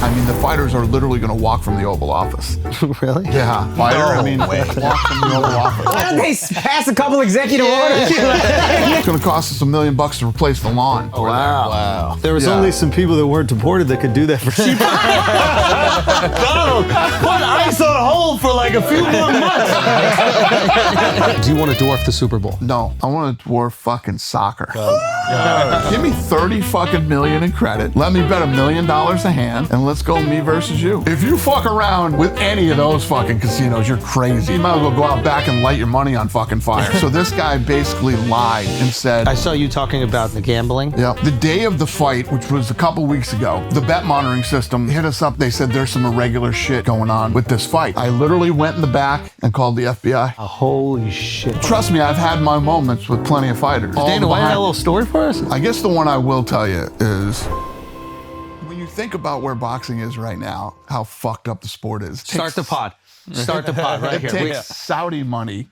I mean, the fighters are literally going to walk from the Oval Office. Really? Yeah. Fighter, I mean, walk from the Oval Office. Why don't they pass a couple executive orders? It's going to cost us $1 million to replace the lawn. Oh, wow. There was Yeah. only some people that weren't deported that could do that for cheap. Donald, put ice on hold for like a few more months. Do you want to dwarf the Super Bowl? No, I want to dwarf fucking soccer. Give me 30 fucking million in credit. Let me bet $1 million a hand, and let's go me versus you. If you fuck around with any of those fucking casinos, you're crazy. You might as well go out back and light your money on fucking fire. So this guy basically lied and said, I saw you talking about the gambling. yeah, the day of the fight, which was a couple weeks ago, the bet monitoring system hit us up. They said there's some irregular shit going on with this fight. I literally went in the back and called the FBI. Holy shit. Trust me, I've had my moments with plenty of fighters. Dana, why have a little story for us? I guess the one I will tell you is when you think about where boxing is right now, how fucked up the sport is. Start the pod. Start the pod right It here. takes Saudi money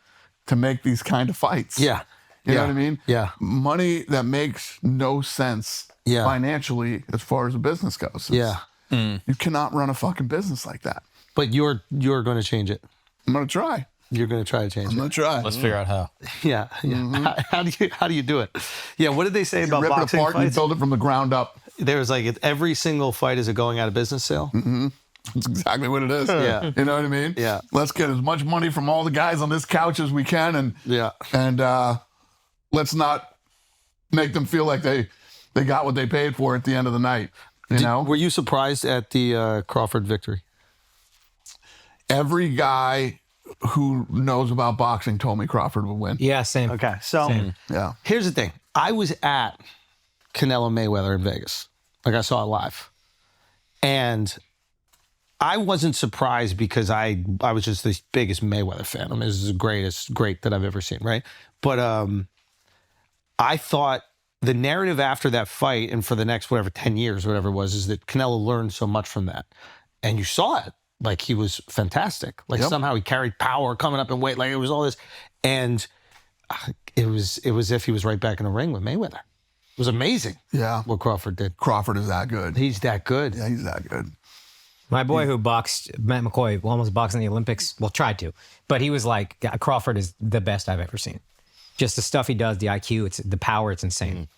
to make these kind of fights. Yeah. You know what I mean? Yeah. Money that makes no sense financially as far as a business goes. Yeah. You cannot run a fucking business like that. But you're going to change it. I'm going to try. You're going to try to change I'm it. going to try. Let's figure out how. Yeah. How do you do it? Yeah. What did they say about Rip it boxing apart and fights? build it from the ground up. There was like every single fight is a going out of business sale. That's exactly what it is. Yeah. You know what I mean? Yeah. Let's get as much money from all the guys on this couch as we can, and let's not make them feel like they got what they paid for at the end of the night. You know? Were you surprised at the Crawford victory? Every guy who knows about boxing told me Crawford would win. Yeah, same. Okay, so Yeah. here's the thing. I was at Canelo Mayweather in Vegas. Like, I saw it live. And I wasn't surprised because I was just the biggest Mayweather fan. I mean, this is the great that I've ever seen, right? But I thought the narrative after that fight and for the next, 10 years, whatever it was, is that Canelo learned so much from that. And you saw it. Like, he was fantastic. Like, somehow he carried power coming up in weight. Like, it was all this. And it was as if he was right back in the ring with Mayweather. It was amazing. Yeah. What Crawford did. Crawford is that good. He's that good. Yeah, he's that good. My boy who boxed, Matt McCoy, almost boxed in the Olympics. Well, tried to. But he was like, Crawford is the best I've ever seen. Just the stuff he does, the IQ, it's the power, it's insane.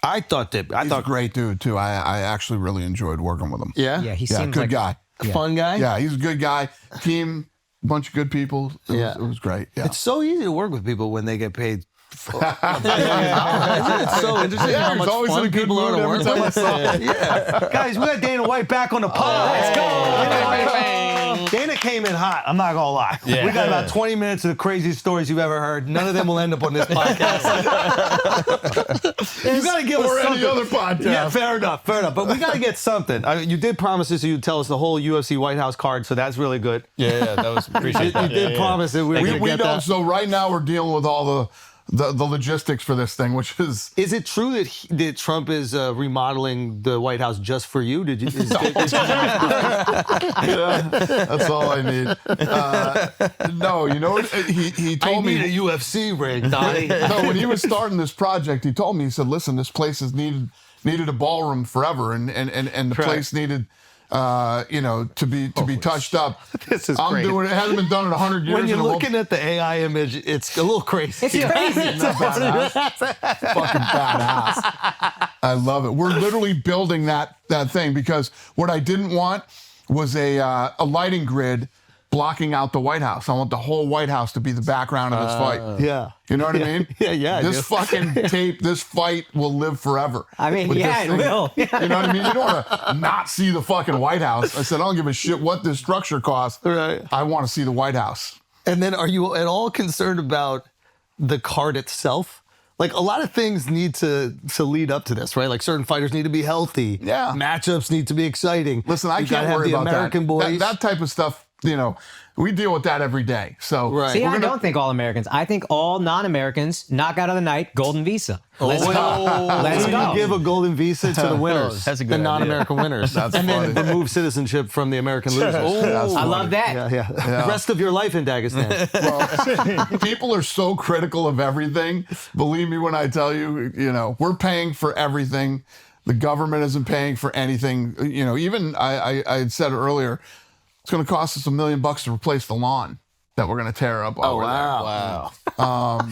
I thought He's a great dude, too. I actually really enjoyed working with him. Yeah? Yeah, he Yeah, seems good like guy. Fun guy? Yeah, he's a good guy. Team, bunch of good people. It was great. Yeah. It's so easy to work with people when they get paid. Isn't it so interesting how much always in fun a good people are mood to work every time I with? saw him. Yeah. Guys, we got Dana White back on the pod. Let's go. Dana came in hot. I'm not going to lie. Yeah. We got about 20 minutes of the craziest stories you've ever heard. None of them will end up on this podcast. You got to give us Or something. any other podcast. Yeah, fair enough. But we got to get something. You did promise us you'd tell us the whole UFC White House card, so that's really good. Yeah, that was appreciated. You did promise that we were going to We get don't. that. So right now we're dealing with all the logistics for this thing, which is Is it true that Trump is remodeling the White House just for you? Did you? that's all I need. No, you know what? He told me a UFC ring, Donnie. no, when he was starting this project, he told me, he said, listen, this place has needed a ballroom forever, and the place needed to be touched up. This is I'm great. doing it. It hasn't been done in 100 years. When you're and it won't- looking at the AI image, it's a little crazy. It's crazy. Isn't that badass? Fucking badass. I love it. We're literally building that thing because what I didn't want was a lighting grid blocking out the White House. I want the whole White House to be the background of this fight. Yeah. You know what I mean? Yeah, I This do. fucking tape, this fight will live forever. I mean, with yeah, this it thing. will. You know what I mean? You don't want to not see the fucking White House. I said, I don't give a shit what this structure costs. Right. I want to see the White House. And then, are you at all concerned about the card itself? Like, a lot of things need to lead up to this, right? Like, certain fighters need to be healthy. Yeah. Matchups need to be exciting. Listen, I You gotta can't have worry the about American that. boys. That type of stuff, we deal with that every day. So Right. See, We're I don't think all Americans. I think all non-Americans knock out of the night, golden visa. Let's go. Let's So go. you give a golden visa to the winners, That's a good the idea. non-American winners, That's and funny. then remove citizenship from the American losers. That's I funny. love that. Yeah. The rest of your life in Dagestan. Well, people are so critical of everything. Believe me when I tell you, we're paying for everything The government isn't paying for anything. You know, even I had said earlier, it's going to cost us $1 million to replace the lawn that we're going to tear up over there. Wow.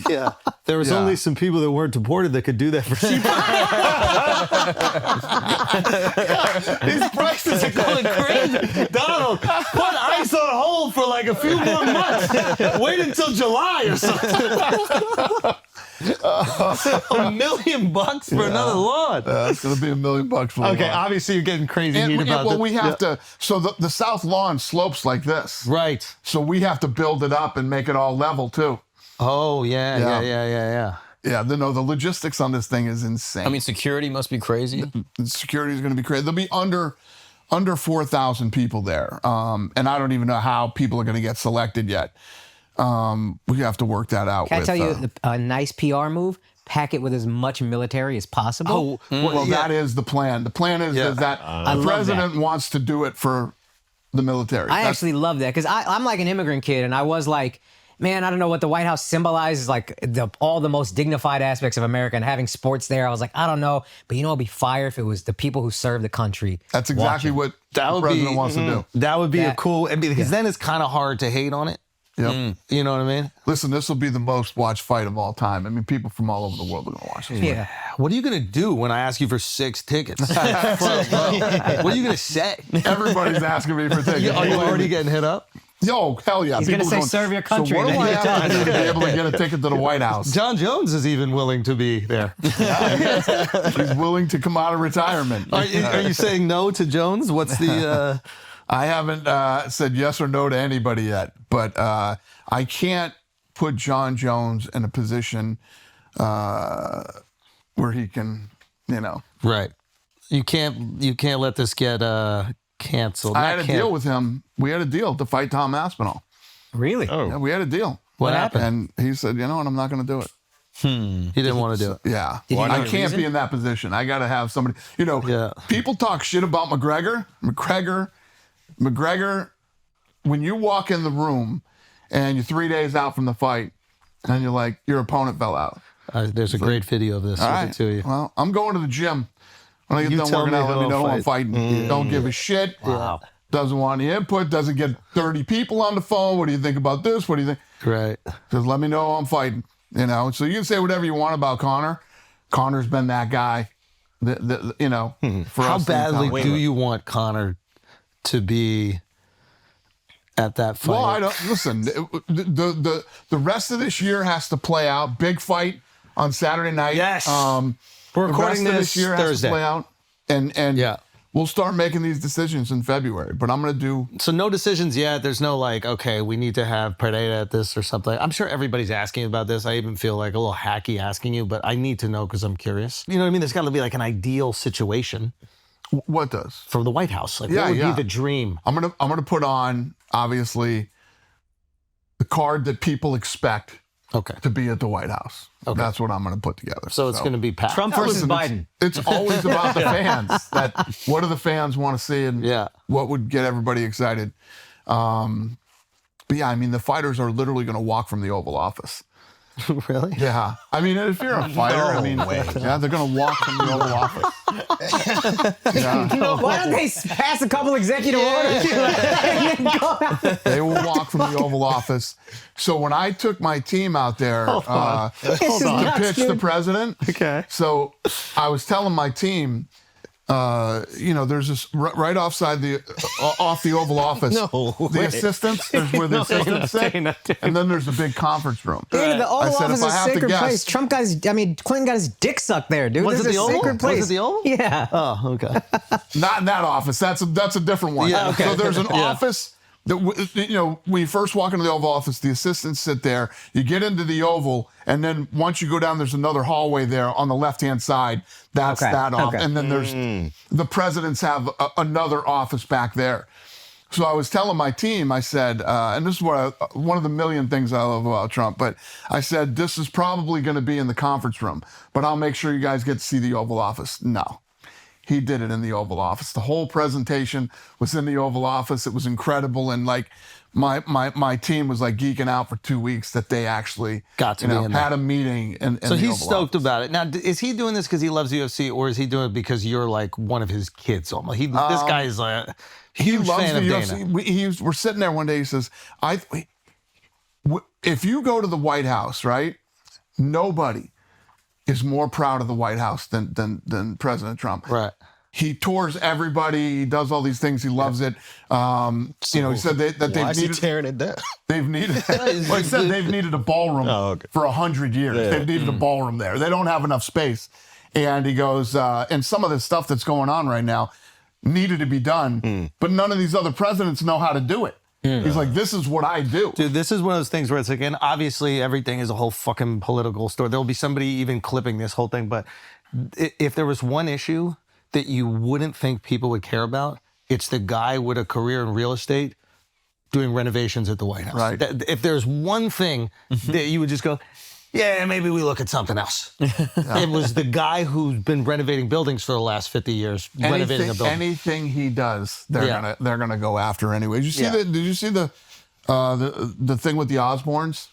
Yeah. There was only some people that weren't deported that could do that for cheap. These prices are going crazy. Donald, put ice on hold for like a few more months. Wait until July or something. $1 million for another lawn. It's going to be $1 million for the Okay, lawn. obviously you're getting crazy And, heat about well, this. we have to. So the south lawn slopes like this. Right. So we have to build it up and make it all level too. Oh, yeah. Yeah, the logistics on this thing is insane. I mean, security must be crazy. The security is going to be crazy. There'll be under 4,000 people there, and I don't even know how people are going to get selected yet. We have to work that out. Can I tell you a nice PR move? Pack it with as much military as possible. Well, that is the plan. The plan is that the president wants to do it for the military. I actually love that because I'm like an immigrant kid, and I was like, man, I don't know what the White House symbolizes, like all the most dignified aspects of America, and having sports there. I was like, I don't know, but you know, it'd be fire if it was the people who serve the country. That's exactly what the president wants to do. That would be a cool, because then it's kind of hard to hate on it. Yep. You know what I mean? Listen, this will be the most watched fight of all time. I mean, people from all over the world are going to watch this. Yeah. What are you going to do when I ask you for 6 tickets? What are you going to say? Everybody's asking me for tickets. Are you already getting hit up? Yo, hell yeah. He's going to say, serve your country. So what do I and then have to do to be able to get a ticket to the White House? Jon Jones is even willing to be there. He's willing to come out of retirement. Are you saying no to Jones? What's the... I haven't said yes or no to anybody yet, but I can't put Jon Jones in a position where he can, Right. You can't let this get canceled. I had a deal with him. We had a deal to fight Tom Aspinall. Really? Oh. Yeah, we had a deal. What happened? And he said, you know what, I'm not going to do it. He didn't want to do it. Yeah. Did he I give a can't reason? be in that position. I got to have somebody, people talk shit about McGregor. McGregor, when you walk in the room and you're 3 days out from the fight and you're like, your opponent fell out. There's a great video of this. All I'll right. get to you. Well, I'm going to the gym. When I get You done tell working me out, let who me know who I'll I'm fighting. Don't give a shit. Wow. Doesn't want any input. Doesn't get 30 people on the phone. What do you think about this? What do you think? Right. Just let me know who I'm fighting. So you can say whatever you want about Conor. Conor's been that guy. For How us. badly do you want Conor to be at that fight? Well, I don't listen. The rest of this year has to play out. Big fight on Saturday night. Yes. We're recording the rest of this this year has Thursday. to play out, and Yeah. we'll start making these decisions in February. But I'm going to do. So no decisions yet. There's no okay, we need to have Pereira at this or something. I'm sure everybody's asking about this. I even feel like a little hacky asking you, but I need to know because I'm curious. You know what I mean? There's got to be like an ideal situation What does? for the White House. Like, Yeah, what would yeah. be the dream? I'm gonna put on obviously the card that people expect Okay. to be at the White House. Okay. That's what I'm going to put together. So it's going to be packed. Trump versus Listen, Biden. It's always about the fans. What do the fans want to see, and Yeah. what would get everybody excited? But yeah, I mean, the fighters are literally going to walk from the Oval Office. Really? Yeah, I mean, if you're a fighter, yeah, they're going to walk from the Oval Office. Yeah. Why don't they pass a couple executive orders? And then go out? They will walk from the Oval Office. So when I took my team out there to pitch the president, so I was telling my team, there's this right off the Oval Office. The assistants, there's where the assistants sit, and then there's the big conference room. Dude, the Oval I said, Office is if I a have to sacred guess- place. Clinton got his dick sucked there, dude. Was This it is the a Oval? sacred place. Was it the Oval? Yeah. Oh, okay. Not in that office. That's a different one. Yeah, okay. So there's an office that when you first walk into the Oval Office, the assistants sit there. You get into the Oval, and then once you go down, there's another hallway there on the left-hand side. That's Okay, that office, okay. and then there's the presidents have another office back there. So I was telling my team, I said, and this is one of the million things I love about Trump, but I said, this is probably going to be in the conference room, but I'll make sure you guys get to see the Oval Office. No. he did it in the Oval Office. The whole presentation was in the Oval Office. It was incredible. And like my team was like geeking out for 2 weeks that they actually got to be in there. had a meeting in So the he's Oval stoked Office. about it. Now, is he doing this because he loves UFC, or is he doing it because you're like one of his kids? Almost. This guy is a huge fan of Dana. We're sitting there one day. He says, if you go to the White House, right, nobody is more proud of the White House than President Trump. Right. He tours everybody. He does all these things. He loves it. He said that they've tearing it down? They've needed. Well, he said they've needed a ballroom for 100 years. Yeah. They've needed a ballroom there. They don't have enough space. And he goes, and some of the stuff that's going on right now needed to be done, but none of these other presidents know how to do it. He's like, this is what I do. Dude, this is one of those things where it's like, and obviously everything is a whole fucking political story. There'll be somebody even clipping this whole thing, but if there was one issue that you wouldn't think people would care about, it's the guy with a career in real estate doing renovations at the White House. Right. If there's one thing that you would just go, yeah, maybe we look at something else. It was the guy who's been renovating buildings for the last 50 years, renovating a building. Anything he does, they're gonna go after anyway. Did you see the thing with the Osbournes?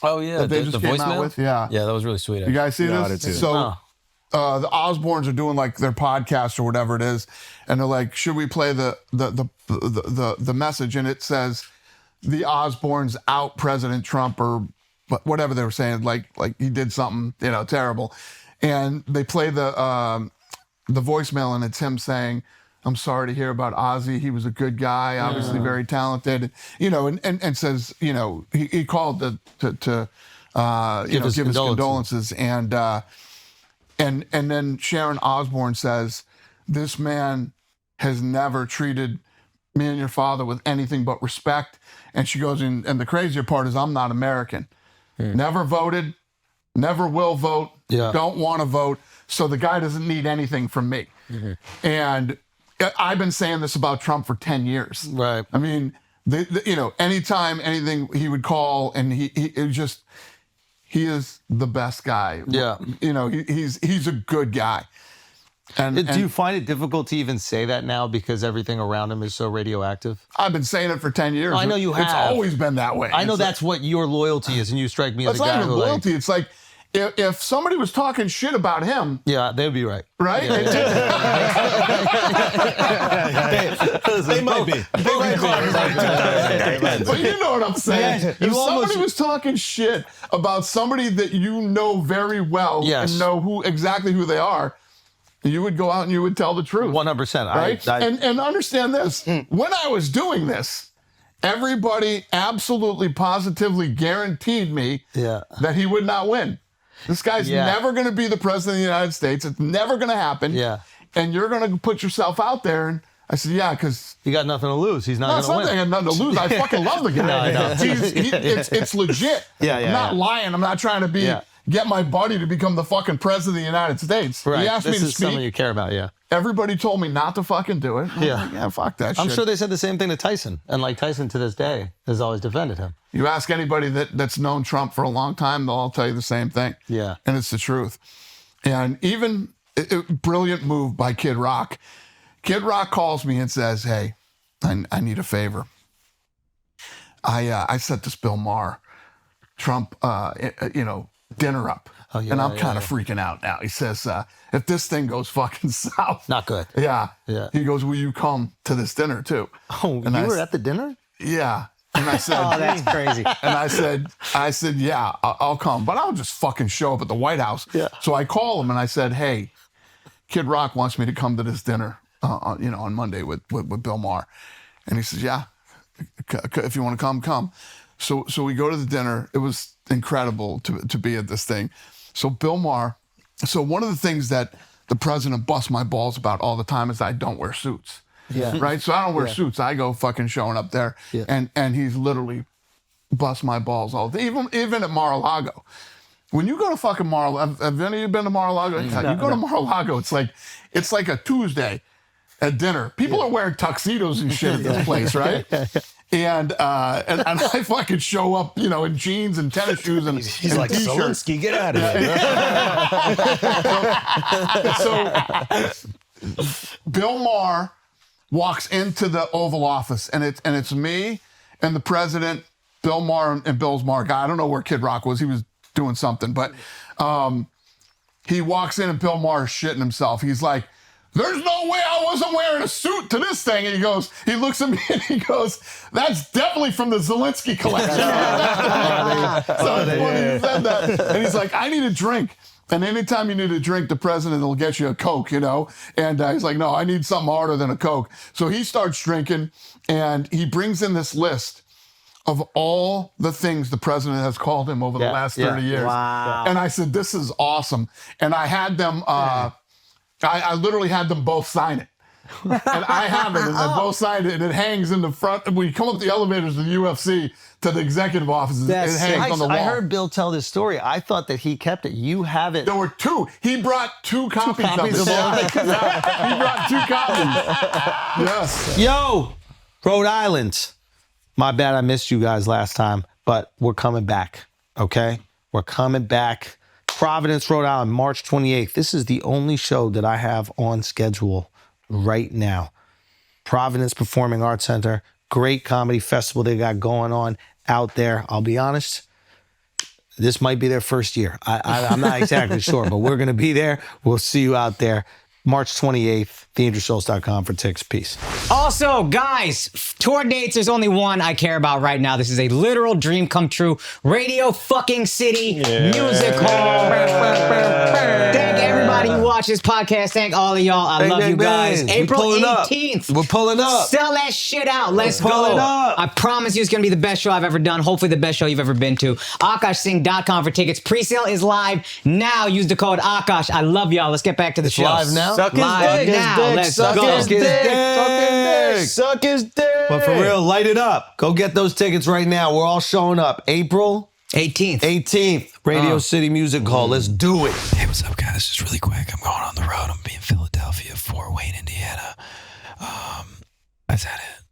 Oh yeah, that they just came out with? Yeah, that was really sweet. You guys see No, I this? didn't see So the Osbournes are doing like their podcast or whatever it is, and they're like, "Should we play the message?" And it says, "The Osbournes out President Trump," or whatever they were saying, like he did something terrible, and they play the voicemail, and it's him saying, "I'm sorry to hear about Ozzy. He was a good guy, obviously very talented," and says, he called to give his condolences, and then Sharon Osbourne says, "This man has never treated me and your father with anything but respect," and she goes, and the crazier part is, "I'm not American. Never voted, never will vote, don't want to vote, so the guy doesn't need anything from me." And I've been saying this about Trump for 10 years. Right. I mean, anytime anything he would call, and he is the best guy. Yeah. He's a good guy. And do you find it difficult to even say that now because everything around him is so radioactive? I've been saying it for 10 years. I know you have. It's always been that way. I know that's what your loyalty is, and you strike me as a guy It's not who even loyalty. It's like, if somebody was talking shit about him, they'd be right. right? Yeah, They might be. But you know what I'm saying. Yeah, If somebody was talking shit about somebody that you know very well and know exactly who they are, you would go out and you would tell the truth. 100%. Right? And understand this. When I was doing this, everybody absolutely positively guaranteed me that he would not win. This guy's never going to be the president of the United States. It's never going to happen. Yeah. And you're going to put yourself out there. And I said, yeah, because he got nothing to lose. He's not going to win. I had nothing to lose. I fucking love the guy. No, I know. It's legit. I'm not lying. I'm not trying to get my buddy to become the fucking president of the United States. Right. He asked me to This is speak. something you care about, Everybody told me not to fucking do it. I'm like, fuck that shit. I'm sure they said the same thing to Tyson. And like Tyson to this day has always defended him. You ask anybody that's known Trump for a long time, they'll all tell you the same thing. Yeah. And it's the truth. And even brilliant move by Kid Rock. Kid Rock calls me and says, "Hey, I need a favor. I set this Bill Maher Trump dinner up." Oh, yeah, and I'm kind of freaking out now. He says, if this thing goes fucking south. Not good. Yeah. Yeah. He goes, will you come to this dinner too? Oh, and you were at the dinner? Yeah. And I said, Oh, that's crazy. And I said, yeah, I'll come, but I'll just fucking show up at the White House. Yeah. So I call him and I said, hey, Kid Rock wants me to come to this dinner, on Monday with Bill Maher. And he says, yeah, if you want to come. So we go to the dinner. It was incredible to be at this thing. So Bill Maher, one of the things that the president busts my balls about all the time is I don't wear suits. Yeah. Right? So I don't wear suits. I go fucking showing up there. Yeah. And he's literally busts my balls all the time. Even at Mar-a-Lago. When you go to fucking Mar-a-Lago, have any of you been to Mar-a-Lago? You go to Mar-a-Lago, it's like a Tuesday at dinner. People are wearing tuxedos and shit at this place, right? And I fucking show up, in jeans and tennis shoes and He's and like, t-shirt. Zelensky, get out of here. Bill Maher walks into the Oval Office, and it's me and the president, Bill Maher and Bill's Maher guy. I don't know where Kid Rock was. He was doing something, but he walks in and Bill Maher's shitting himself. He's like, "There's no way I wasn't wearing a suit to this thing." And he looks at me and he goes, "That's definitely from the Zelensky collection." So it's funny he said that. And he's like, "I need a drink." And anytime you need a drink, the president will get you a Coke, you know? And he's like, "No, I need something harder than a Coke." So he starts drinking, and he brings in this list of all the things the president has called him over the last 30 years. Wow. And I said, "This is awesome." And I had them, I literally had them both sign it. And I have it, and they both signed it, and it hangs in the front. When you come up the elevators to the UFC, to the executive offices, it hangs on the wall. I heard Bill tell this story. I thought that he kept it. You have it. There were two. He brought two copies of it. Yeah, he brought 2 copies. Yes. Yo, Rhode Island. My bad, I missed you guys last time, but we're coming back, okay? We're coming back. Providence, Rhode Island, March 28th. This is the only show that I have on schedule right now. Providence Performing Arts Center. Great comedy festival they got going on out there. I'll be honest, this might be their first year. I'm not exactly sure, but we're going to be there. We'll see you out there. March 28th, theandrewschultz.com for tickets. Peace. Also, guys, tour dates, there's only one I care about right now. This is a literal dream come true. Radio fucking City Music Hall. Thank everybody who watched this podcast. Thank all of y'all. I love you guys. April 18th. We're pulling up. Sell that shit out. Let's go. I promise you it's going to be the best show I've ever done. Hopefully the best show you've ever been to. AkashSingh.com for tickets. Presale is live now. Use the code Akash. I love y'all. Let's get back to the show. Live now? Suck his dick. Now. Let's Suck go. his dick. Suck his dick. But for real, light it up. Go get those tickets right now. We're all showing up. April 18th. Radio City Music Hall. Let's do it. Hey, what's up, guys? Just really quick. I'm going on the road. I'm going to be in Philadelphia, Fort Wayne, Indiana. Is that it?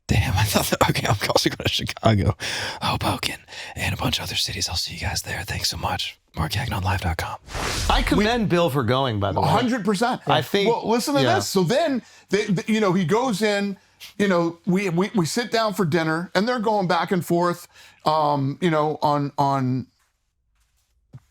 Damn, I thought that. Okay, I'm also going to Chicago, Hoboken, and a bunch of other cities. I'll see you guys there. Thanks so much. MarkGagnonLive.com. I commend Bill for going, by the way. 100%. I think. Well, listen to this. So then, he goes in. We sit down for dinner, and they're going back and forth, on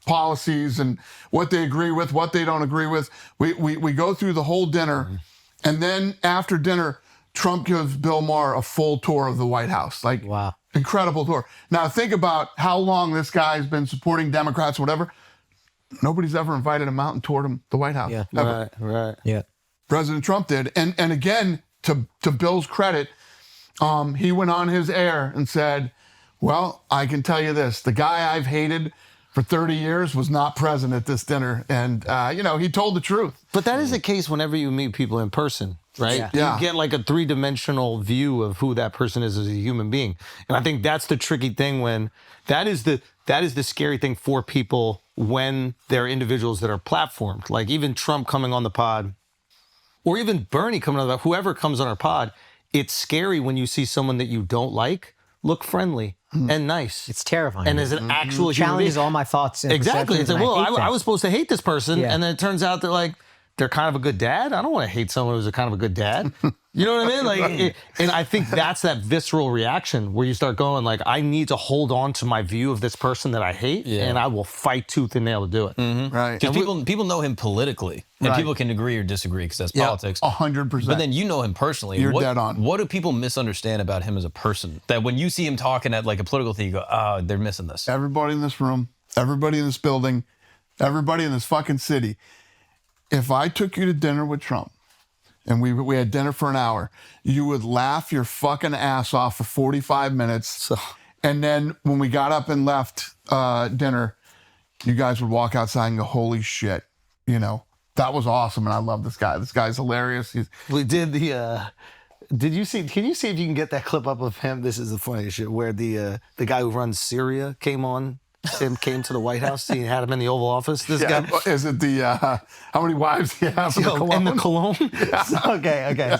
policies and what they agree with, what they don't agree with. We go through the whole dinner, and then after dinner, Trump gives Bill Maher a full tour of the White House. Like, wow. Incredible tour. Now, think about how long this guy's been supporting Democrats, whatever. Nobody's ever invited him out and toured him the White House. Yeah. Ever. Right. Yeah. President Trump did. And again, to Bill's credit, he went on his air and said, "Well, I can tell you this. The guy I've hated for 30 years was not present at this dinner." And, he told the truth. But that is the case whenever you meet people in person, right? Yeah. You get like a 3-dimensional view of who that person is as a human being. And I think that's the tricky thing when that is the scary thing for people when they're individuals that are platformed. Like even Trump coming on the pod, or even Bernie coming on the pod, whoever comes on our pod, it's scary when you see someone that you don't like look friendly and nice. It's terrifying. And as an actual human challenges being. all my thoughts and Exactly. It's like, well, I I was supposed to hate this person, Yeah. and then it turns out that like they're kind of a good dad. I don't want to hate someone who's a kind of a good dad. You know what I mean? Like, and I think that's that visceral reaction where you start going like, I need to hold on to my view of this person that I hate, and I will fight tooth and nail to do it. Right. Because people know him politically, and people can agree or disagree because that's politics. 100%. But then you know him personally. You're dead on. What do people misunderstand about him as a person? That when you see him talking at like a political thing, you go, "Oh, they're missing this." Everybody in this room, everybody in this building, everybody in this fucking city, if I took you to dinner with Trump and we had dinner for an hour, you would laugh your fucking ass off for 45 minutes. And then when we got up and left dinner, you guys would walk outside and go, "Holy shit." That was awesome. And I love this guy. This guy's hilarious. We did the, can you see if you can get that clip up of him? This is the funniest shit where the guy who runs Syria came to the White House. He had him in the Oval Office. This guy. Is it the, how many wives do you have in the cologne? And the cologne? Okay.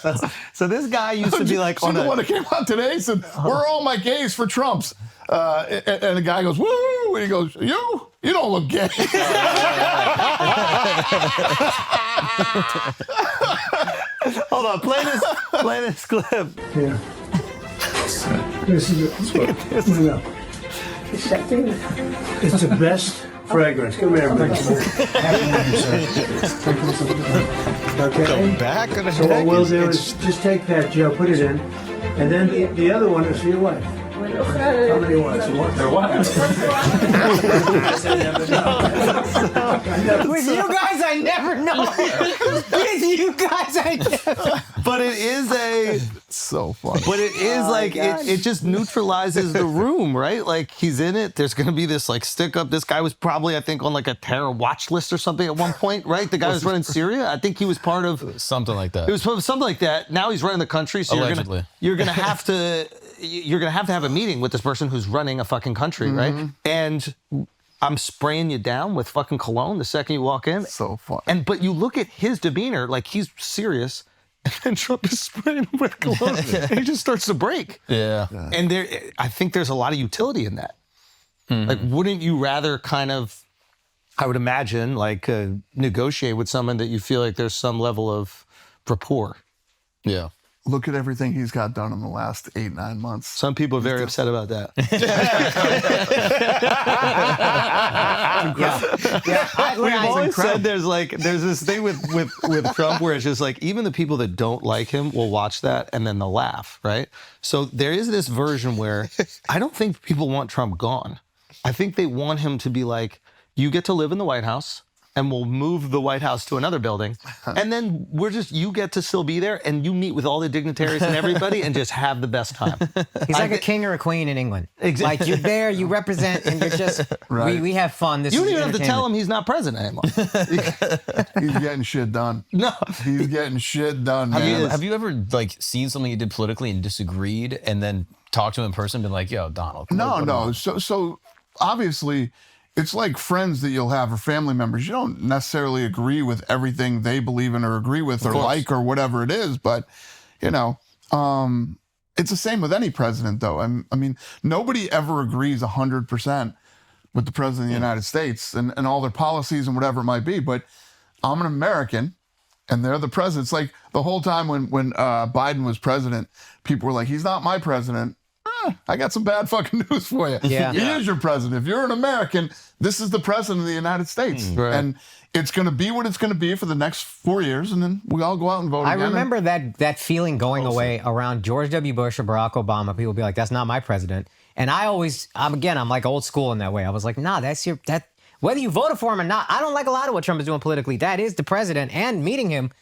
So this guy used to be like the one that came out today said, "Where are all my gays for Trumps?" And the guy goes, "Woo!" And he goes, You You don't look gay. Hold on, play this clip. Yeah. This is it. It's the best fragrance. Come here, man. Okay. Back and So what we'll do is just take that, Joe, put it in, and then the other one is for your wife. How many wives? Their wives. With you guys, I never know. With you guys, I never. But it is a. So funny. But it is it just neutralizes the room, right? Like he's in it. There's gonna be this like stick up. This guy was probably, I think, on like a terror watch list or something at one point, right? The guy was running Syria. I think he was part of Something like that. It was something like that. Now he's running the country, so Allegedly. you're gonna have to have a meeting with this person who's running a fucking country, right? And I'm spraying you down with fucking cologne the second you walk in. So funny. But you look at his demeanor, like he's serious, and then Trump is spraying him with cologne, and he just starts to break. Yeah. And I think there's a lot of utility in that. Like, wouldn't you rather kind of, I would imagine, like negotiate with someone that you feel like there's some level of rapport? Yeah. Look at everything he's got done in the last 8-9 months. Some people are very upset about that. We've always said there's this thing with Trump where it's just like even the people that don't like him will watch that and then they'll laugh, right? So there is this version where I don't think people want Trump gone. I think they want him to be like, you get to live in the White House. And we'll move the White House to another building. And then you get to still be there and you meet with all the dignitaries and everybody and just have the best time. He's like a king or a queen in England. Exactly. Like you're there, you represent, and you're just, Right. we have fun. This You is don't even have to tell him entertainment. he's not president anymore. He's getting shit done. No. He's getting shit done, man. Have you ever like seen something you did politically and disagreed and then talked to him in person and been like, yo, Donald. No. So obviously, it's like friends that you'll have or family members. You don't necessarily agree with everything they believe in or agree with or like or whatever it is. But, it's the same with any president, though. I mean, nobody ever agrees 100% with the president of the United States and all their policies and whatever it might be. But I'm an American and they're the president. It's like the whole time when Biden was president, people were like, he's not my president. I got some bad fucking news for you. Yeah. He is your president. If you're an American, this is the president of the United States. Right. And it's going to be what it's going to be for the next 4 years, and then we all go out and vote I again. remember that feeling going away around George W. Bush or Barack Obama. People be like, that's not my president. And I'm like old school in that way. I was like, nah, whether you voted for him or not, I don't like a lot of what Trump is doing politically. That is the president, and meeting him,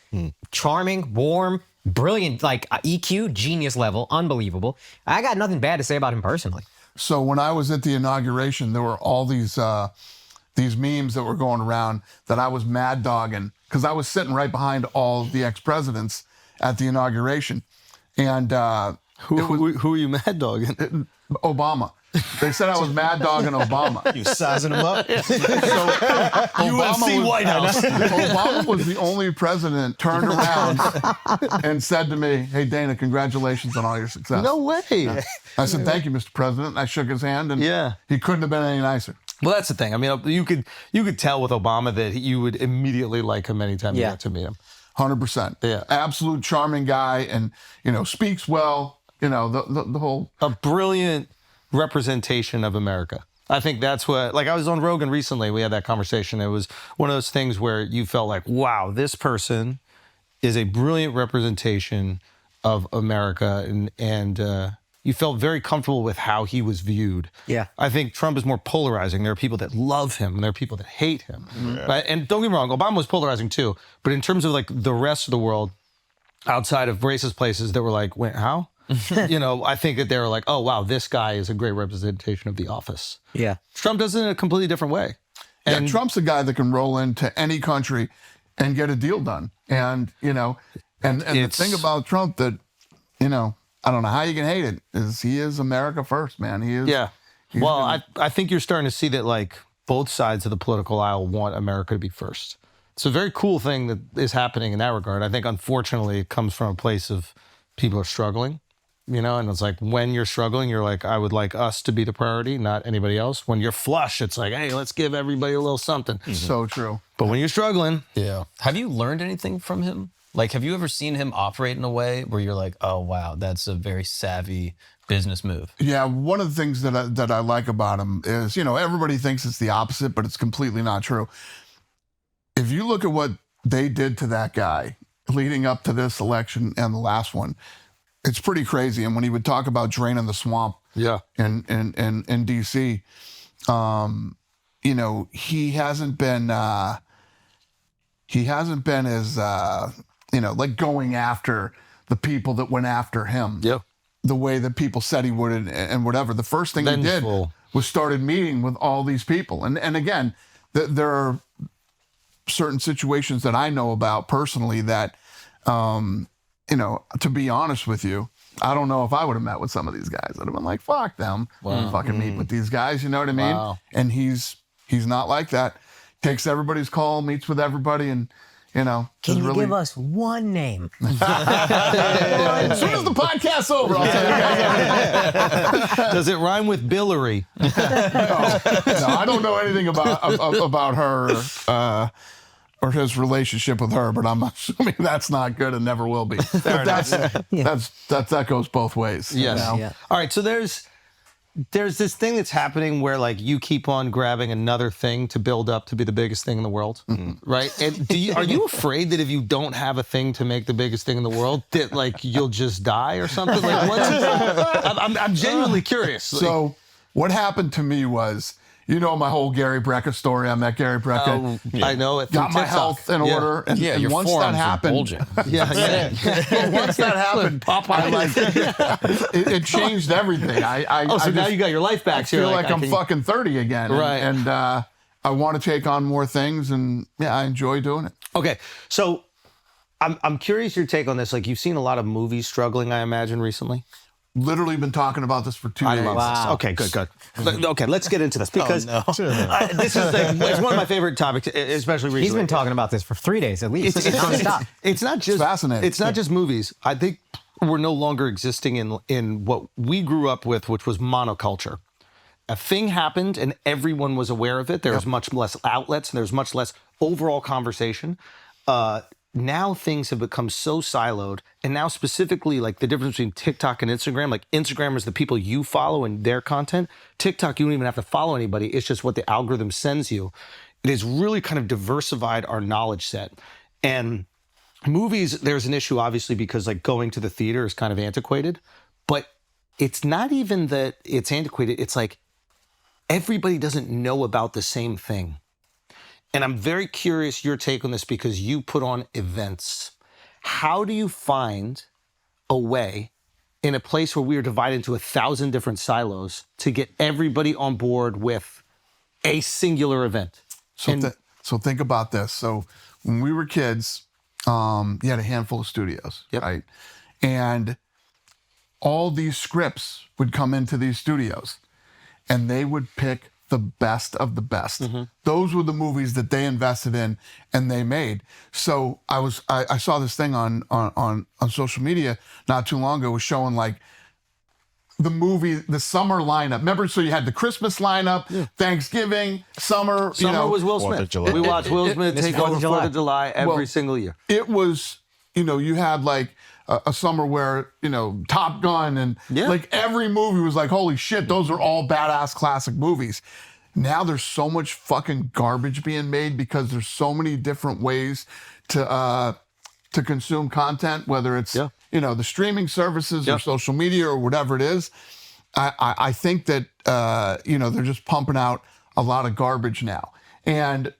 charming, warm, brilliant, like EQ, genius level, unbelievable. I got nothing bad to say about him personally. So when I was at the inauguration, there were all these memes that were going around that I was mad dogging because I was sitting right behind all the ex-presidents at the inauguration. And Who are you mad dogging? Obama. They said I was mad dogging Obama. You sizing him up? UFC White House. Obama was the only president turned around and said to me, hey, Dana, congratulations on all your success. No way. I said, thank you, Mr. President. And I shook his hand, and he couldn't have been any nicer. Well, that's the thing. I mean, you could tell with Obama that you would immediately like him anytime you got to meet him. 100%. Yeah. Absolute charming guy and, speaks well, the whole... A brilliant representation of America. I think that's what, like I was on Rogan recently, we had that conversation. It was one of those things where you felt like, wow, this person is a brilliant representation of America and you felt very comfortable with how he was viewed. Yeah. I think Trump is more polarizing. There are people that love him and there are people that hate him. Right? And don't get me wrong, Obama was polarizing too, but in terms of like the rest of the world, outside of racist places that were like, wait, how? I think that they were like, oh, wow, this guy is a great representation of the office. Yeah. Trump does it in a completely different way. And Trump's a guy that can roll into any country and get a deal done. And, and the thing about Trump that, I don't know how you can hate it, is he is America first, man. He is. Yeah. Well, I think you're starting to see that like both sides of the political aisle want America to be first. It's a very cool thing that is happening in that regard. I think, unfortunately, it comes from a place of people are struggling. You know, and it's like when you're struggling, you're like, I would like us to be the priority, not anybody else. When you're flush, it's like, hey, let's give everybody a little something. So true. But when you're struggling, Yeah. Have you learned anything from him? Like, have you ever seen him operate in a way where you're like, oh, wow, that's a very savvy business move? Yeah, one of the things that I like about him is, everybody thinks it's the opposite, but it's completely not true. If you look at what they did to that guy leading up to this election and the last one, it's pretty crazy. And when he would talk about draining the swamp in D.C., he hasn't been as, like going after the people that went after him. Yeah. The way that people said he would and whatever. The first thing he did was started meeting with all these people. And again, there are certain situations that I know about personally that, to be honest with you, I don't know if I would have met with some of these guys. I'd have been like, fuck them. Fucking meet with these guys, you know what I mean? Wow. And he's not like that. Takes everybody's call, meets with everybody, and Can you give us one name? As soon as the podcast's over, I'll tell you guys. does it rhyme with Billary? No, I don't know anything about her or his relationship with her, but I'm assuming that's not good and never will be. That goes both ways. Yes. Yeah. All right. So there's this thing that's happening where like you keep on grabbing another thing to build up to be the biggest thing in the world, right? And are you afraid that if you don't have a thing to make the biggest thing in the world, that like you'll just die or something? Like, I'm genuinely curious. So what happened to me was, my whole Gary Brecka story. I met Gary Brecka. I know it. Got my health in order, and your once that forearms are happened, bulging. once that happened, it changed everything. So now you got your life back. I feel like I'm fucking 30 again, Right. And I want to take on more things, and I enjoy doing it. Okay, so I'm curious your take on this. Like, you've seen a lot of movies struggling, I imagine, recently. Literally been talking about this for 2 days. I love this. Okay, good. Okay, let's get into this because this is it's one of my favorite topics, especially recently. He's been talking about this for 3 days at least. Nonstop. It's not just fascinating. It's not just movies. I think we're no longer existing in what we grew up with, which was monoculture. A thing happened and everyone was aware of it. There was much less outlets and there's much less overall conversation. Now things have become so siloed, and now specifically like the difference between TikTok and Instagram, like Instagram is the people you follow and their content. TikTok, you don't even have to follow anybody. It's just what the algorithm sends you. It has really kind of diversified our knowledge set. And movies, there's an issue obviously because like going to the theater is kind of antiquated, but it's not even that it's antiquated. It's like everybody doesn't know about the same thing. And I'm very curious your take on this because you put on events. How do you find a way in a place where we are divided into 1,000 different silos to get everybody on board with a singular event? So think about this. So when we were kids, you had a handful of studios, right? And all these scripts would come into these studios and they would pick the best of the best. Those were the movies that they invested in and they made. So I saw this thing on social media not too long ago, was showing like the summer lineup. Remember, so you had the Christmas lineup, Thanksgiving, summer. Summer was Will Smith. We watched Will Smith take over 4th of July every single year. It was, you had like a summer where, Top Gun and like every movie was like, holy shit, those are all badass classic movies. Now there's so much fucking garbage being made because there's so many different ways to consume content, whether it's, the streaming services or social media or whatever it is. I think that, they're just pumping out a lot of garbage now. And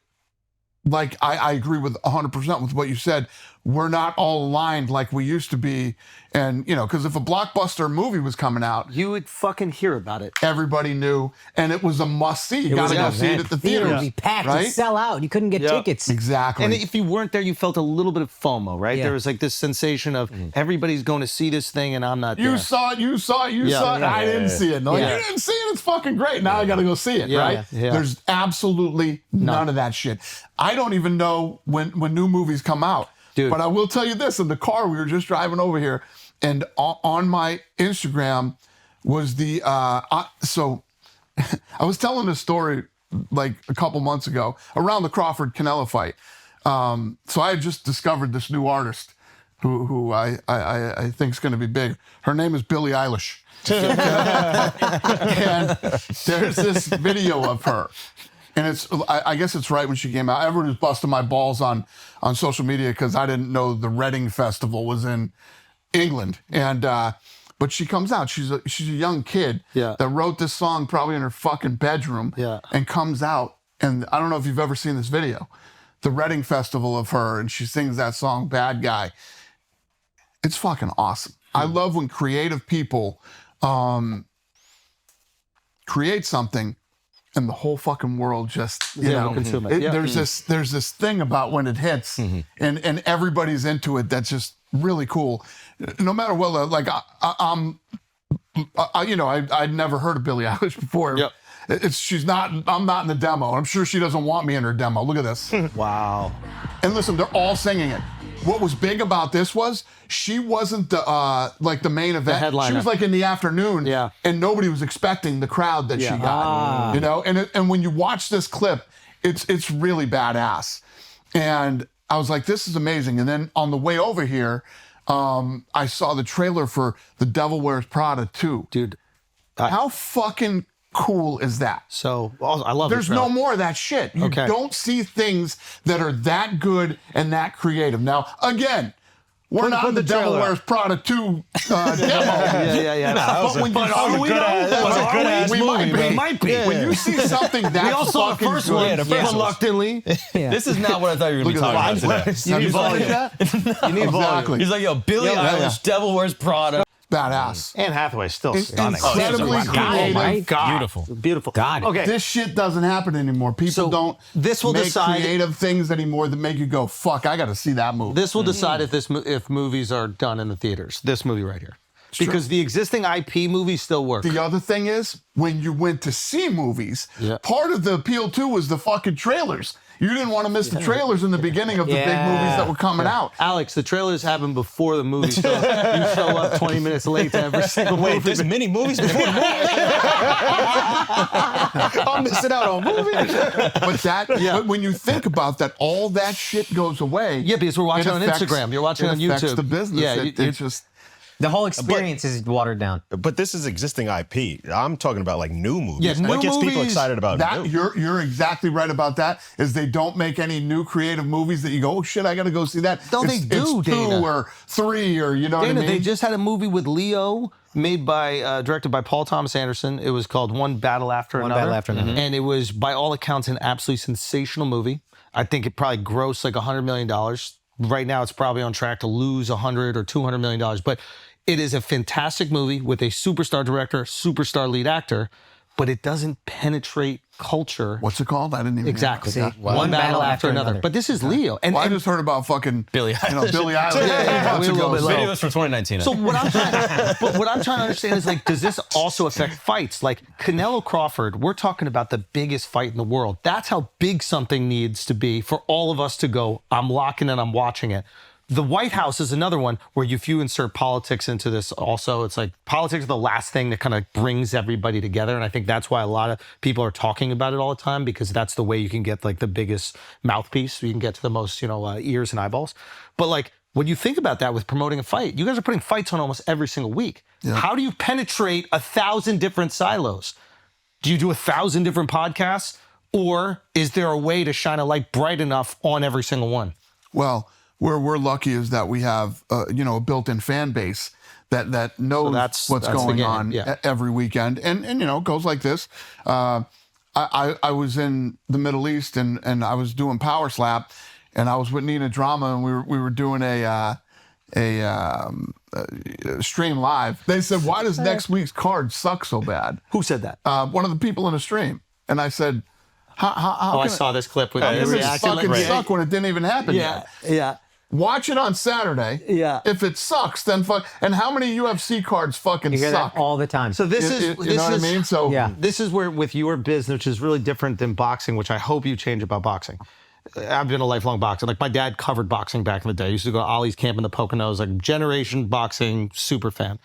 like, I agree with 100% with what you said. We're not all aligned like we used to be. And, because if a blockbuster movie was coming out, you would fucking hear about it. Everybody knew, and it was a must-see. You got to go see it at the theater. Would be packed, right? It'd sell out. You couldn't get tickets. Exactly. And if you weren't there, you felt a little bit of FOMO, right? There was like this sensation of everybody's going to see this thing and I'm not there. You saw it. I didn't see it. No, you didn't see it. It's fucking great. Now I got to go see it, right? Yeah. There's absolutely none of that shit. I don't even know when new movies come out. Dude. But I will tell you this, in the car, we were just driving over here, And on my Instagram was the so I was telling this story like a couple months ago around the Crawford Canelo fight. So I had just discovered this new artist who I think is going to be big. Her name is Billie Eilish. And there's this video of her. And it's, I guess it's right when she came out. Everyone was busting my balls on social media because I didn't know the Reading Festival was in England. And but she comes out. She's a young kid that wrote this song probably in her fucking bedroom. And comes out. And I don't know if you've ever seen this video, the Reading Festival of her, and she sings that song "Bad Guy." It's fucking awesome. I love when creative people create something and the whole fucking world just consume it. There's this thing about when it hits and everybody's into it. That's just really cool. No matter what, like I'd never heard of Billie Eilish before. I'm not in the demo. I'm sure she doesn't want me in her demo. Look at this. Wow. And listen, they're all singing it. What was big about this was she wasn't the like the main event. headliner. She was like in the afternoon, and nobody was expecting the crowd that she got. You know, and when you watch this clip, it's really badass. And I was like, this is amazing. And then on the way over here, I saw the trailer for The Devil Wears Prada 2. Dude, how fucking cool is that? So I love There's no more of that shit. You don't see things that are that good and that creative. Now, again, we're not in the Devil Wears Prada 2 demo. But when we might be. When you see something that we all saw the first one reluctantly. This is not what I thought you were going to be talking about today. You need volume. You need volume. He's like, yo, Billie Eilish, Devil Wears Prada. Badass. Anne Hathaway's still stunning. Incredibly creative. Beautiful. Okay. This shit doesn't happen anymore. People don't make creative things anymore that make you go, fuck, I got to see that movie. This will decide if movies are done in the theaters. This movie right here. Because the existing IP movies still work. The other thing is, when you went to see movies, part of the appeal too was the fucking trailers. You didn't want to miss the trailers in the beginning of the big movies that were coming out. Alex, the trailers happen before the movie, so you show up 20 minutes late to every single movie. Wait, there's many movies before the movie? I'm missing out on movies. But when you think about that, all that shit goes away. Yeah, because we're watching on Instagram. You're watching on YouTube. It affects the business. Yeah, it's just... The whole experience is watered down. But this is existing IP. I'm talking about like new movies. Yeah, what gets people excited about that? You're exactly right about that. Is they don't make any new creative movies that you go, oh shit, I got to go see that. No, they do, it's 2 or 3 or you know what I mean. They just had a movie with Leo made by directed by Paul Thomas Anderson. It was called One Battle After Another. And it was by all accounts an absolutely sensational movie. I think it probably grossed like $100 million. Right now, it's probably on track to lose $100 or $200 million. But it is a fantastic movie with a superstar director, superstar lead actor, but it doesn't penetrate culture. What's it called? I didn't even exactly. One battle after another. But this is Leo. And I just heard about fucking Billie Eilish. Billie Eilish. Videos from 2019. So what I'm trying to understand is, like, does this also affect fights? Like Canelo Crawford, we're talking about the biggest fight in the world. That's how big something needs to be for all of us to go, I'm locking in, I'm watching it. The White House is another one where if you insert politics into this also, it's like politics is the last thing that kind of brings everybody together. And I think that's why a lot of people are talking about it all the time, because that's the way you can get like the biggest mouthpiece. So you can get to the most, ears and eyeballs. But like when you think about that with promoting a fight, you guys are putting fights on almost every single week. Yeah. How do you penetrate 1,000 different silos? Do you do 1,000 different podcasts? Or is there a way to shine a light bright enough on every single one? Well, where we're lucky is that we have, a built-in fan base that knows what's going on every weekend. And it goes like this. I was in the Middle East and I was doing Power Slap, and I was with Nina Drama, and we were doing a stream live. They said, why does next week's card suck so bad? Who said that? One of the people in the stream. And I said, how I saw this clip with how does it fucking suck when it didn't even happen yet? Yeah. Watch it on Saturday. Yeah. If it sucks, then fuck. And how many UFC cards fucking you hear suck? That all the time. So this is, you know what I mean? So this is where with your business, which is really different than boxing, which I hope you change about boxing. I've been a lifelong boxer. Like my dad covered boxing back in the day. I used to go to Ollie's camp in the Poconos, like generation boxing super fan.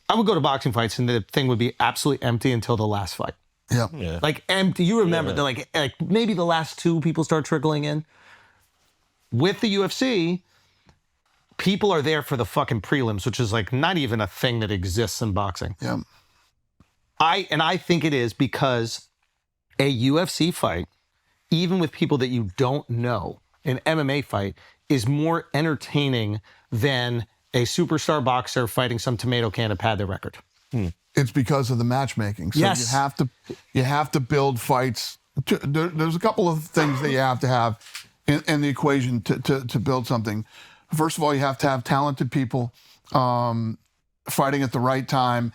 I would go to boxing fights and the thing would be absolutely empty until the last fight. Yeah. Like empty. You remember that like maybe the last two people start trickling in. With the UFC, people are there for the fucking prelims, which is like not even a thing that exists in boxing. Yeah. I think it is because a UFC fight, even with people that you don't know, an MMA fight is more entertaining than a superstar boxer fighting some tomato can to pad their record. It's because of the matchmaking. So Yes. you have to build fights. There's a couple of things that you have to have in the equation to build something. First of all, you have to have talented people fighting at the right time.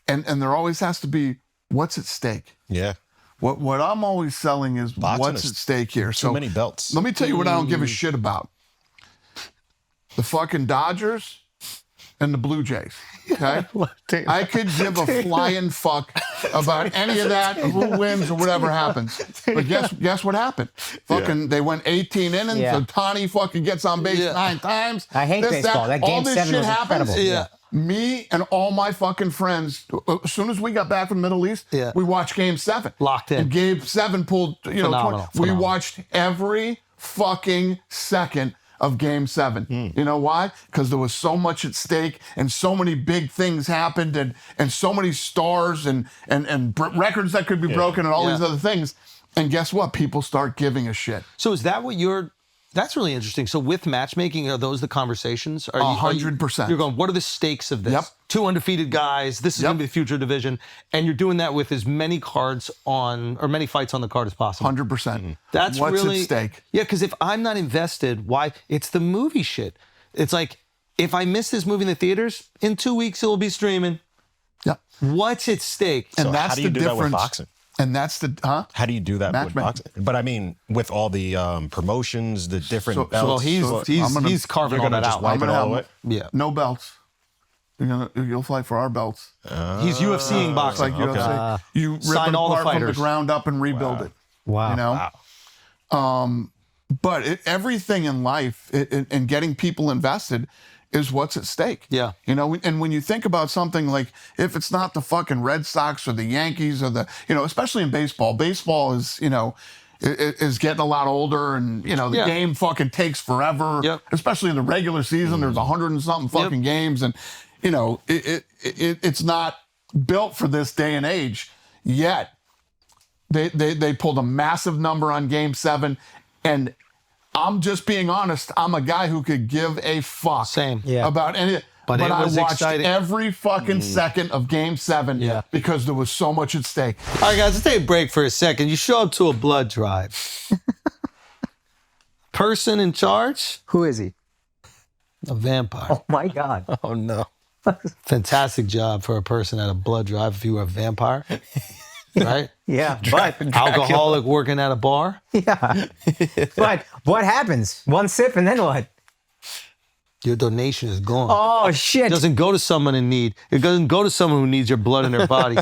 And there always has to be what's at stake. Yeah. What I'm always selling is Boxing what's is at stake here. Too many belts. Let me tell you what I don't give a shit about. The fucking Dodgers and the Blue Jays. Okay? I could give a flying fuck about any of that, who wins or whatever happens. But guess what happened? Fucking they went 18 innings. Yeah. Ohtani fucking gets on base 9 times. I hate baseball. That all game this 7 shit was happens. incredible. Yeah. Me and all my fucking friends, as soon as we got back from the Middle East, Yeah. we watched Game 7. Locked in. And Game 7 pulled, Phenomenal. we watched every fucking second of Game 7. You know why? Because there was so much at stake and so many big things happened and so many stars and records that could be broken and all these other things. And guess what? People start giving a shit. So is that what that's really interesting. So with matchmaking, are those the conversations? 100%. You're going, what are the stakes of this? Yep. 2 undefeated guys. This is going to be the future division. And you're doing that with as many cards many fights on the card as possible. 100%. That's what's really at stake. Yeah, because if I'm not invested, why? It's the movie shit. It's like, if I miss this movie in the theaters, in 2 weeks it will be streaming. Yeah. What's at stake? And So that's how do you the do difference. that with boxing? And that's the, How do you do that with Matchmaking. boxing? But I mean, with all the promotions, the different belts. Well, he's carving they're all gonna that just out. wipe it all away. Yeah. no belts. You'll fight for our belts. He's UFCing It's boxing. like UFC. You rip Sign it all the apart from the fighters. ground up and rebuild it. Wow. You know? But everything in life and getting people invested is what's at stake. Yeah. You know, and when you think about something like, if it's not the fucking Red Sox or the Yankees or especially in baseball is, is getting a lot older and, the game fucking takes forever. Yep. Especially in the regular season, there's 100 and something fucking games and, it's not built for this day and age yet. They pulled a massive number on Game 7 and I'm just being honest. I'm a guy who could give a fuck about any. But it I was watched exciting. every fucking second of Game 7 because there was so much at stake. All right, guys, let's take a break for a second. You show up to a blood drive. Person in charge? Who is he? A vampire. Oh my God. Oh, no. Fantastic job for a person at a blood drive if you were a vampire. Right? Yeah, but Alcoholic working at a bar. yeah. But what happens? One sip and then what? Your donation is gone. Oh shit! It doesn't go to someone in need. It doesn't go to someone who needs your blood in their body.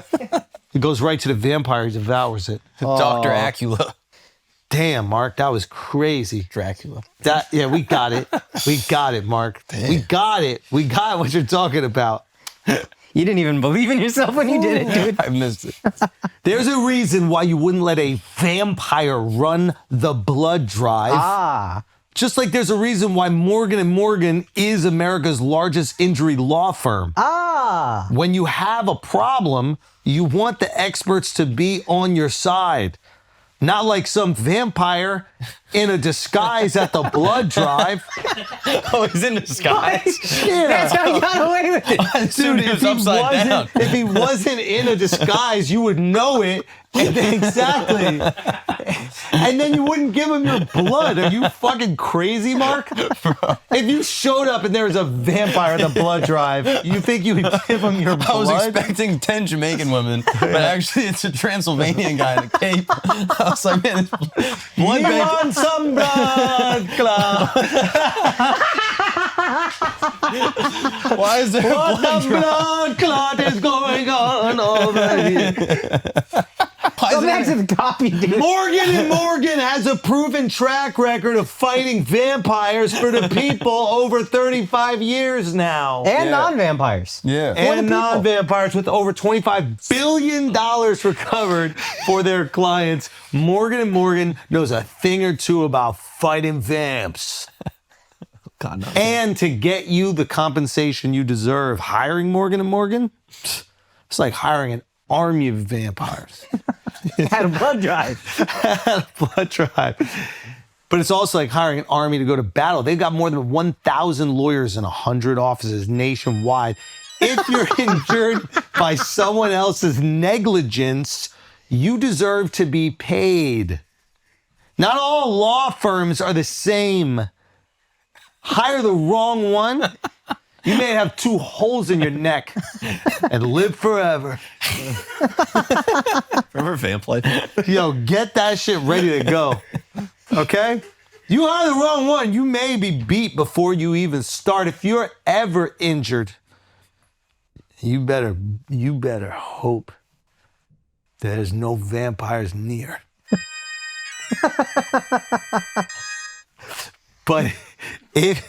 It goes right to the vampire who devours it. Dr. Acula. Damn, Mark, that was crazy. Dracula. We got it. We got it, Mark. We got it. We got what you're talking about. You didn't even believe in yourself when you did it, dude. I missed it. There's a reason why you wouldn't let a vampire run the blood drive. Ah. Just like there's a reason why Morgan & Morgan is America's largest injury law firm. Ah. When you have a problem, you want the experts to be on your side. Not like some vampire in a disguise at the blood drive. Oh, he's in disguise. Yeah. That's how he got away with it. Dude, He was upside down. if he wasn't in a disguise, you would know it. And then, exactly. And then you wouldn't give him your blood. Are you fucking crazy, Mark? If you showed up and there was a vampire at the blood drive, you think you would give him your blood? I was expecting 10 Jamaican women, but actually it's a Transylvanian guy in a cape. I was like, man, this blood You bank. want some blood clot? Why is there a What blood the drive? blood clot is going on over here? Why is there next to the copy, dude. Morgan & Morgan has a proven track record of fighting vampires for the people over 35 years now. And non-vampires. Yeah. And non-vampires with over $25 billion recovered for their clients. Morgan & Morgan knows a thing or two about fighting vamps. God, no. And to get you the compensation you deserve, hiring Morgan & Morgan, it's like hiring an army of vampires. Had a blood drive. Blood drive. But it's also like hiring an army to go to battle. They've got more than 1,000 lawyers in 100 offices nationwide. If you're injured by someone else's negligence, you deserve to be paid. Not all law firms are the same. Hire the wrong one, you may have 2 holes in your neck and live forever. Remember Vamp Life? Yo, get that shit ready to go. Okay? You hire the wrong one, you may be beat before you even start. If you're ever injured, you better hope there's no vampires near. But if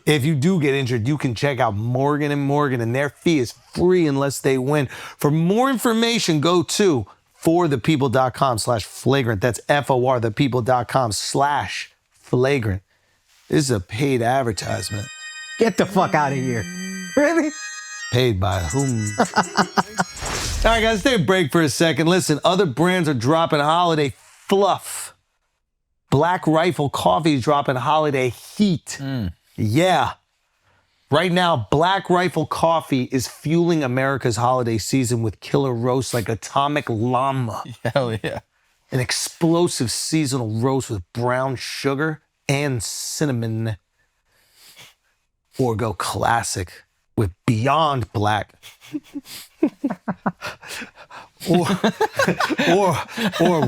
you do get injured, you can check out Morgan & Morgan, and their fee is free unless they win. For more information, go to forthepeople.com/flagrant. That's FORthepeople.com/flagrant. This is a paid advertisement. Get the fuck out of here. Really? Paid by whom? All right, guys, take a break for a second. Listen, other brands are dropping holiday fluff. Black Rifle Coffee is dropping holiday heat. Yeah. Right now, Black Rifle Coffee is fueling America's holiday season with killer roasts like Atomic Llama. Hell yeah. An explosive seasonal roast with brown sugar and cinnamon. Or go classic with Beyond Black. or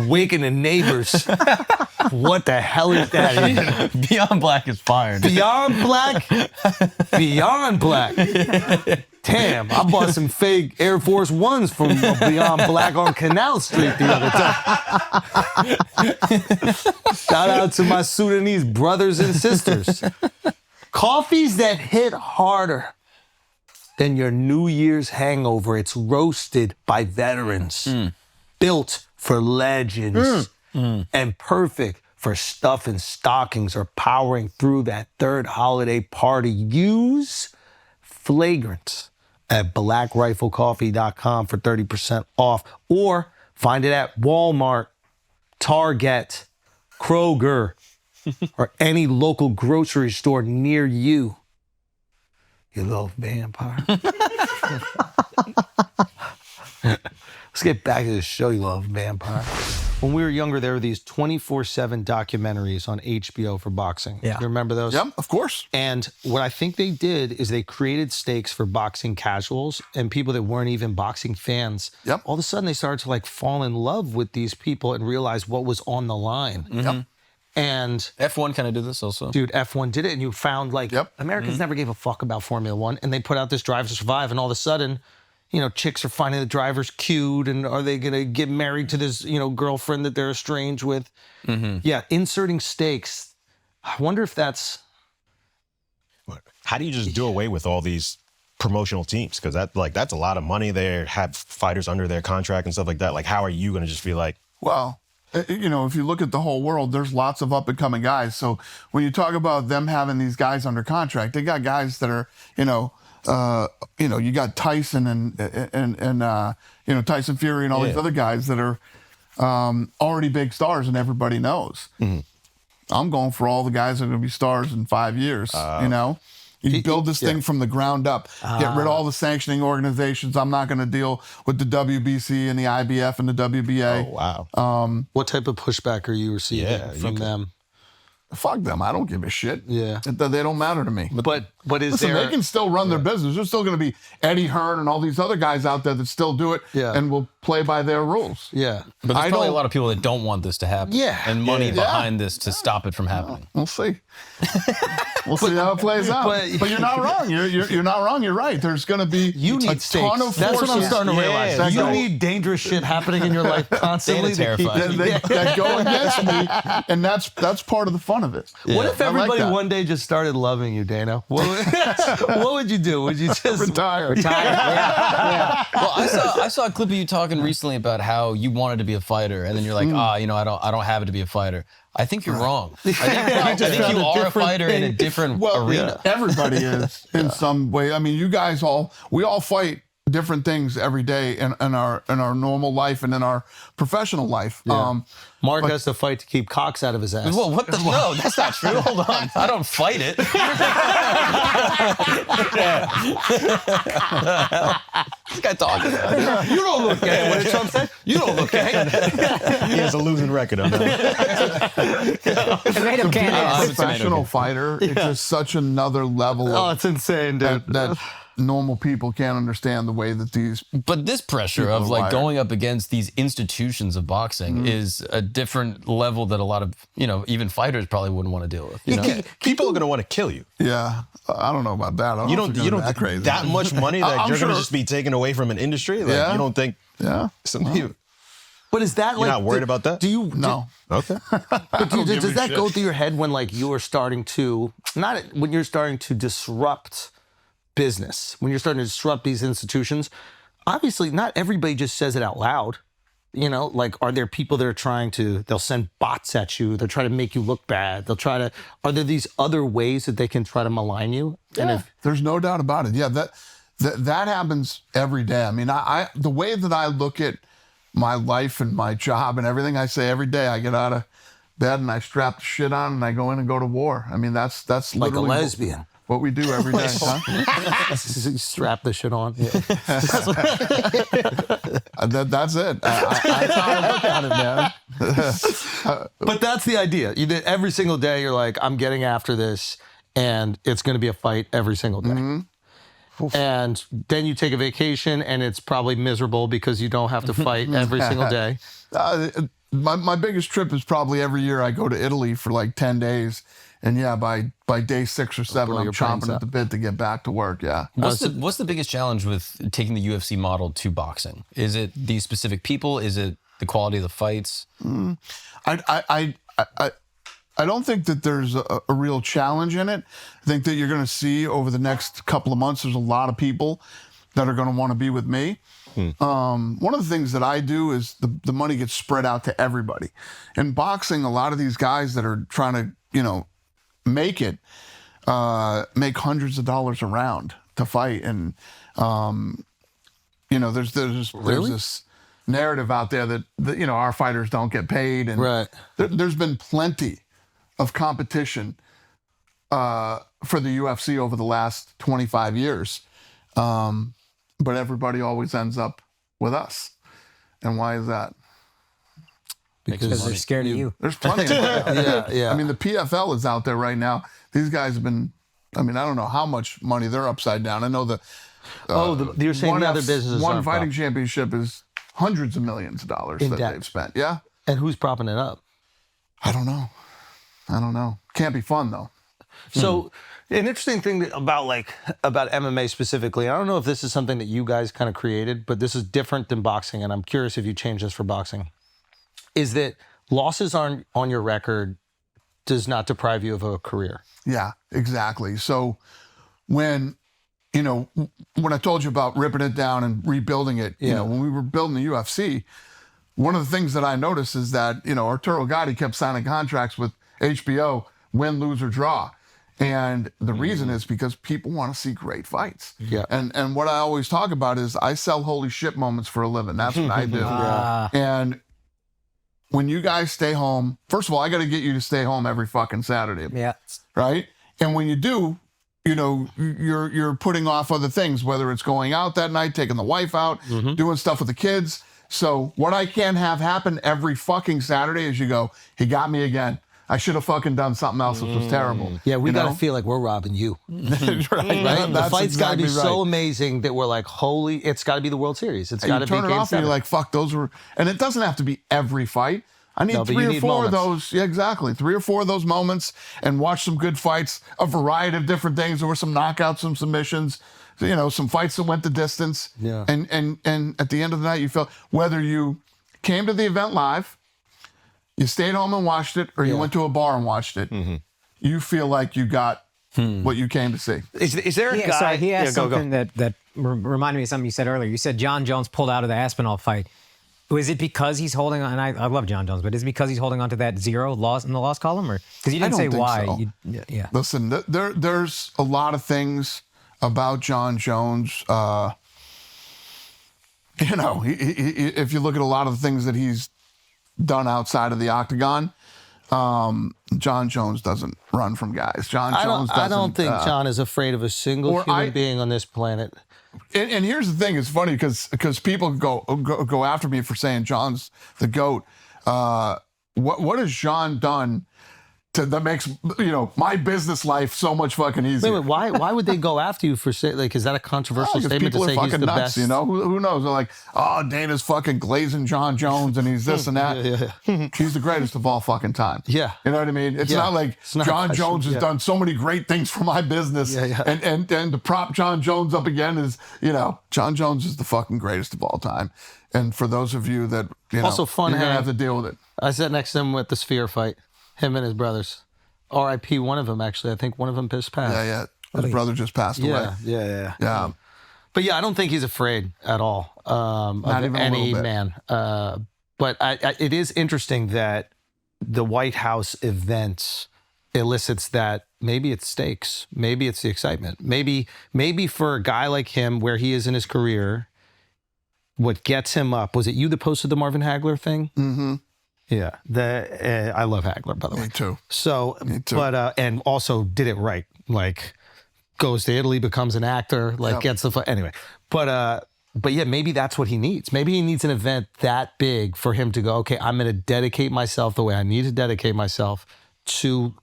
Waking the Neighbors. What the hell is that? Beyond Black is fire. Beyond Black? Beyond Black. Damn, I bought some fake Air Force Ones from Beyond Black on Canal Street the other time. Shout out to my Sudanese brothers and sisters. Coffees that hit harder than your New Year's hangover. It's roasted by veterans, built for legends, and perfect for stuffing stockings or powering through that third holiday party. Use Flagrant at blackriflecoffee.com for 30% off, or find it at Walmart, Target, Kroger, or any local grocery store near you. You little vampire. Let's get back to the show, you little vampire. When we were younger, there were these 24/7 documentaries on HBO for boxing. Yeah. You remember those? Yep, of course. And what I think they did is they created stakes for boxing casuals and people that weren't even boxing fans. Yep. All of a sudden, they started to like fall in love with these people and realize what was on the line. Yep. And F1 kind of did this also. dude, F1 did it, and you found like Americans never gave a fuck about Formula One, and they put out this Drive to Survive, and all of a sudden, you know, chicks are finding the drivers cute, and are they gonna get married to this, you know, girlfriend that they're estranged with? Yeah, inserting stakes. I wonder if that's. How do you just do away with all these promotional teams? Because that's a lot of money. They have fighters under their contract and stuff like that. Like, how are you gonna just be like, Well, you know, if you look at the whole world, there's lots of up-and-coming guys. So when you talk about them having these guys under contract, they got guys that are, you know, you got Tyson and Tyson Fury and all these other guys that are already big stars and everybody knows. I'm going for all the guys that are going to be stars in 5 years, you know? You build this thing from the ground up. Get rid of all the sanctioning organizations. I'm not going to deal with the WBC and the IBF and the WBA. oh, wow. What type of pushback are you receiving from them? Fuck them. I don't give a shit. Yeah. They don't matter to me. But is Listen, there? they can still run their business. There's still going to be Eddie Hearn and all these other guys out there that still do it and will play by their rules. Yeah. But there's probably a lot of people that don't want this to happen. Yeah. And money behind this to stop it from happening. We'll see. We'll see how it plays out. But you're not wrong. You're not wrong. You're right. There's going to be You need a stakes. ton of That's what I'm forces starting to realize. that You go- need dangerous shit happening in your life constantly. Dana to keep terrified. that go against me, and that's part of the fun of it. What if I like everybody that. one day just started loving you, Dana? What would you do? Would you just retire? Well, I saw a clip of you talking recently about how you wanted to be a fighter, and then you're like, I don't have it to be a fighter. I think you're wrong. I think you are a fighter in a different arena. Everybody is in some way. I mean, we all fight different things every day in our normal life and in our professional life. Mark has to fight to keep cocks out of his ass. Well, what the? No, that's not true. Hold on. I don't fight it. This guy talking about? You don't look gay. What did Trump say? You don't look gay. He has a losing record on that. It made him A can't. professional fighter, it's just such another level Oh, of, it's insane, dude. that normal people can't understand the way that these. But this pressure People of are like wired. going up against these institutions of boxing is a different level that a lot of even fighters probably wouldn't want to deal with. You know? People are going to want to kill you. Yeah, I don't know about that. I don't You know don't. if You it's don't that crazy. that much money that I'm you're going sure- to just be taken away from an industry. Like Yeah. you don't think. Yeah. Some people, But is that you're not worried about that? Do you No. Okay. But don't give does a that shit. go through your head when like you are starting to when you're starting to disrupt business, when you're starting to disrupt these institutions? Obviously, not everybody just says it out loud. You know, like, are there people that are they'll send bots at you. They'll try to make you look bad. Are there these other ways that they can try to malign you? And Yeah, there's no doubt about it. Yeah, that happens every day. I mean, I the way that I look at my life and my job and everything, I say every day I get out of bed and I strap the shit on and I go in and go to war. I mean, that's like a literally lesbian. what we do every day. Huh? Strap the shit on. That's it. That's how I look at it, man. But that's the idea. Every single day, you're like, I'm getting after this, and it's going to be a fight every single day. And then you take a vacation, and it's probably miserable because you don't have to fight every single day. My biggest trip is probably every year I go to Italy for like 10 days. And yeah, by day 6 or 7, blow I'm your brains chomping out. at the bit to get back to work. Yeah. What's the biggest challenge with taking the UFC model to boxing? Is it these specific people? Is it the quality of the fights? I don't think that there's a real challenge in it. I think that you're going to see over the next couple of months, there's a lot of people that are going to want to be with me. One of the things that I do is the money gets spread out to everybody. In boxing, a lot of these guys that are trying to, make it, make hundreds of dollars a round to fight. And, there's this narrative out there that our fighters don't get paid. And Right. there's been plenty of competition for the UFC over the last 25 years. But everybody always ends up with us. And why is that? Because they're scared of you. There's plenty of money. Yeah. I mean, the PFL is out there right now. These guys have been, I don't know how much money they're upside down. I know that. You're saying the other businesses One aren't fighting prop- championship is hundreds of millions of dollars In that debt. they've spent. Yeah. And who's propping it up? I don't know. Can't be fun though. So an interesting thing about MMA specifically, I don't know if this is something that you guys kind of created, but this is different than boxing, and I'm curious if you changed this for boxing, is that losses on your record does not deprive you of a career. Yeah, exactly. So when I told you about ripping it down and rebuilding it, when we were building the UFC, one of the things that I noticed is that, Arturo Gatti kept signing contracts with HBO, win, lose, or draw. And the reason is because people want to see great fights. Yeah. And what I always talk about is I sell holy shit moments for a living. That's what I do. And when you guys stay home, first of all, I got to get you to stay home every fucking Saturday. Yeah. Right? And when you do, you're putting off other things, whether it's going out that night, taking the wife out, doing stuff with the kids. So what I can't have happen every fucking Saturday is you go, he got me again. I should have fucking done something else that was terrible. Yeah, we You got to know? feel like we're robbing you. right? Right? The That's fight's got to be exactly so right. amazing that we're like, holy, it's got to be the World Series. It's And got you to be turn it Game off 7. and you're like, fuck, those were, and it doesn't have to be every fight. I need No, but 3 you or need 4 of moments. those. Yeah, exactly. 3 or 4 of those moments and watch some good fights, a variety of different things. There were some knockouts, some submissions, some fights that went the distance. Yeah. And at the end of the night, you felt whether you came to the event live, you stayed home and watched it, or you went to a bar and watched it, you feel like you got what you came to see. Is there a guy? Sorry, he asked go. something that reminded me of something you said earlier. You said Jon Jones pulled out of the Aspinall fight. Was it because he's holding on? And I love Jon Jones, but is it because he's holding on to that 0 loss in the loss column, or because you didn't say why? So. Yeah. Listen, there's a lot of things about Jon Jones. If you look at a lot of the things that he's done outside of the octagon, Jon Jones doesn't run from guys. I don't think Jon is afraid of a single human being on this planet. And here's the thing: it's funny because people go after me for saying Jon's the GOAT. What has Jon done that makes my business life so much fucking easier? Wait, why would they go after you for saying, like, is that a controversial statement to people say are fucking he's the nuts, best? Who knows? They're like, oh, Dana's fucking glazing Jon Jones and he's this and that. He's the greatest of all fucking time. Yeah. You know what I mean? It's not like Jon Jones has done so many great things for my business. And to prop Jon Jones up again is, Jon Jones is the fucking greatest of all time. And for those of you that, Also fun you're going to hang. have to deal with it. I sat next to him with the Sphere fight, him and his brothers. R.I.P. one of them, actually. I think one of them passed. Yeah. His brother just passed away. Yeah. But yeah, I don't think he's afraid at all of even a any little bit. man. But it is interesting that the White House event elicits that maybe it's stakes, maybe it's the excitement, maybe for a guy like him where he is in his career, what gets him up. Was it you that posted the Marvin Hagler thing? Mm-hmm. Yeah, I love Hagler, by the way. Me too. So, Me too. but and also did it right. Like, goes to Italy, becomes an actor, gets the anyway. But yeah, maybe that's what he needs. Maybe he needs an event that big for him to go, okay, I'm going to dedicate myself the way I need to dedicate myself to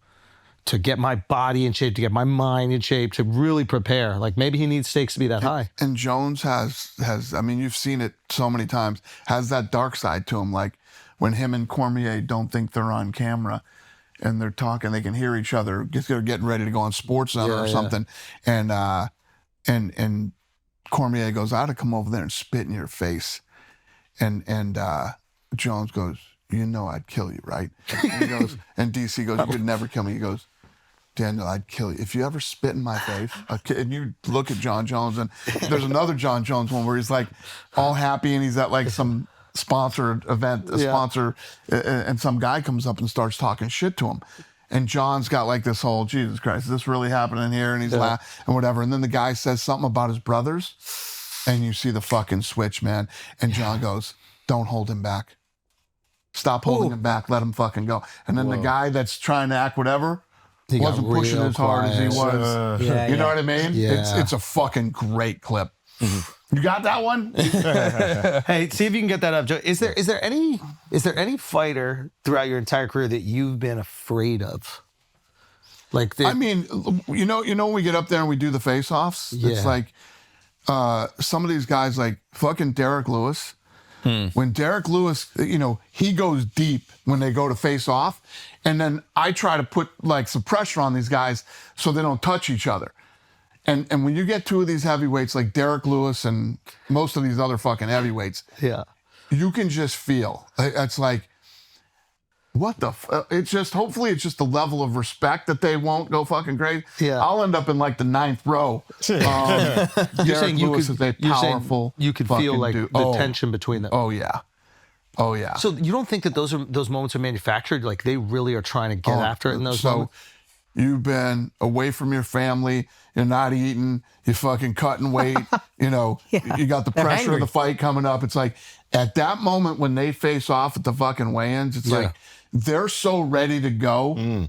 get my body in shape, to get my mind in shape, to really prepare. Like, maybe he needs stakes to be that high. And Jones has I mean, you've seen it so many times, has that dark side to him. Like when him and Cormier don't think they're on camera and they're talking, they can hear each other. They're getting ready to go on SportsCenter or something. And Cormier goes, I ought to come over there and spit in your face. And Jones goes, I'd kill you, right? And he goes, and DC goes, you could never kill me. He goes, Daniel, I'd kill you. If you ever spit in my face, and you look at Jon Jones, and there's another Jon Jones one where he's like all happy and he's at like some sponsored event, sponsor, and some guy comes up and starts talking shit to him. And John's got like this whole, Jesus Christ, is this really happening here? And he's laughing and whatever. And then the guy says something about his brothers, and you see the fucking switch, man. And Jon goes, don't hold him back. Stop holding him back. Let him fucking go. And then the guy that's trying to act whatever wasn't pushing as hard as he was. You know what I mean? Yeah. It's a fucking great clip. You got that one? Hey, see if you can get that up, Joe. Is there any fighter throughout your entire career that you've been afraid of? Like, I mean, when we get up there and we do the face-offs, it's like some of these guys, like fucking Derek Lewis. When Derek Lewis, he goes deep when they go to face off. And then I try to put like some pressure on these guys so they don't touch each other. And when you get two of these heavyweights like Derek Lewis and most of these other fucking heavyweights, you can just feel. It's like, what the it's just, hopefully it's just the level of respect that they won't go fucking crazy. I'll end up in like the 9th row. You're saying you Lewis could, is a powerful you could feel fucking like dude. the tension between them. Oh yeah. So you don't think that those moments are manufactured? Like, they really are trying to get after it in those moments? You've been away from your family, you're not eating, you're fucking cutting weight, you got the pressure of the fight coming up. It's like at that moment when they face off at the fucking weigh-ins, it's like they're so ready to go.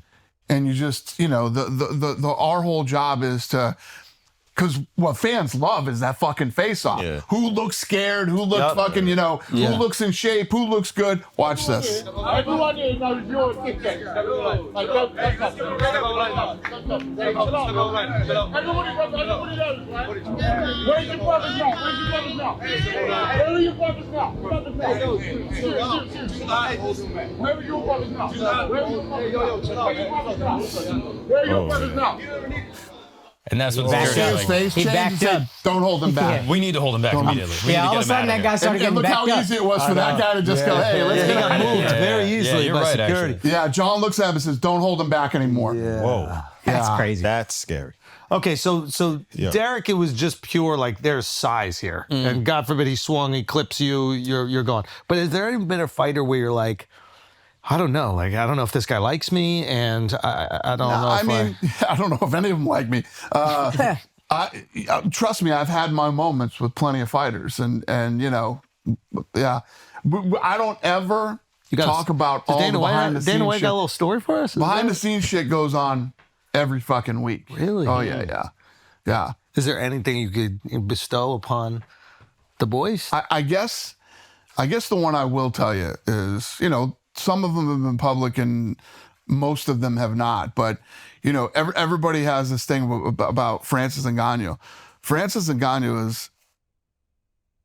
And you just, our whole job is to Because what fans love is that fucking face-off. Yeah. Who looks scared? Who looks fucking, you know, who looks in shape? Who looks good? Watch this. Everyone here knows you're a dickhead. Everybody knows, right? Where's your brothers now? Where are your brothers now? Where are your brothers now? Where are your brothers now? And that's what Backed See up. his face He change backed and say, up. don't hold him back. we need to hold him back immediately. We Yeah, need all to of a get him sudden out that of guy here. started And getting look backed how up. easy it was for that guy to just go, hey, let's He get got out of moved here. very easily you're by right, security. actually. Yeah, John looks at him and says, don't hold him back anymore. Whoa, That's crazy. that's scary. Okay, so Yeah. Derek, it was just pure like there's size here, and God forbid he swung, he clips you, you're gone. But has there ever been a fighter where you're like, I don't know, like I don't know if this guy likes me, and I don't know. I If mean, I don't know if any of them like me. Trust me, I've had my moments with plenty of fighters, and you know, yeah. I don't ever talk about all the behind the Dana scenes White shit. got a little story for us. Behind the scenes shit goes on every fucking week. Really? Oh yeah. Is there anything you could bestow upon the boys? I guess the one I will tell you is, you know, some of them have been public and most of them have not. But, you know, everybody has this thing about Francis Ngannou. Francis Ngannou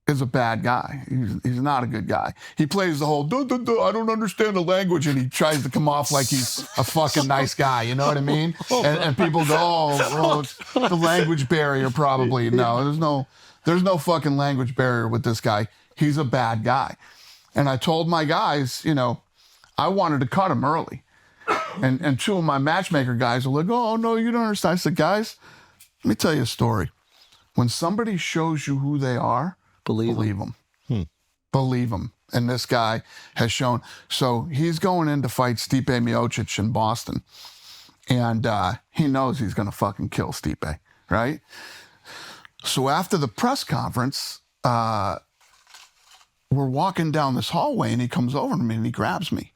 is a bad guy. He's not a good guy. He plays the whole, I don't understand the language, and he tries to come off like he's a fucking nice guy. You know what I mean? And people go, oh, it's the language barrier probably. No, there's no fucking language barrier with this guy. He's a bad guy. And I told my guys, you know, I wanted to cut him early. And two of my matchmaker guys were like, oh, no, you don't understand. I said, guys, let me tell you a story. When somebody shows you who they are, believe them. Believe them. And this guy has shown. So he's going in to fight Stipe Miocic in Boston. And he knows he's going to fucking kill Stipe, right? So after the press conference, we're walking down this hallway, and he comes over to me and he grabs me.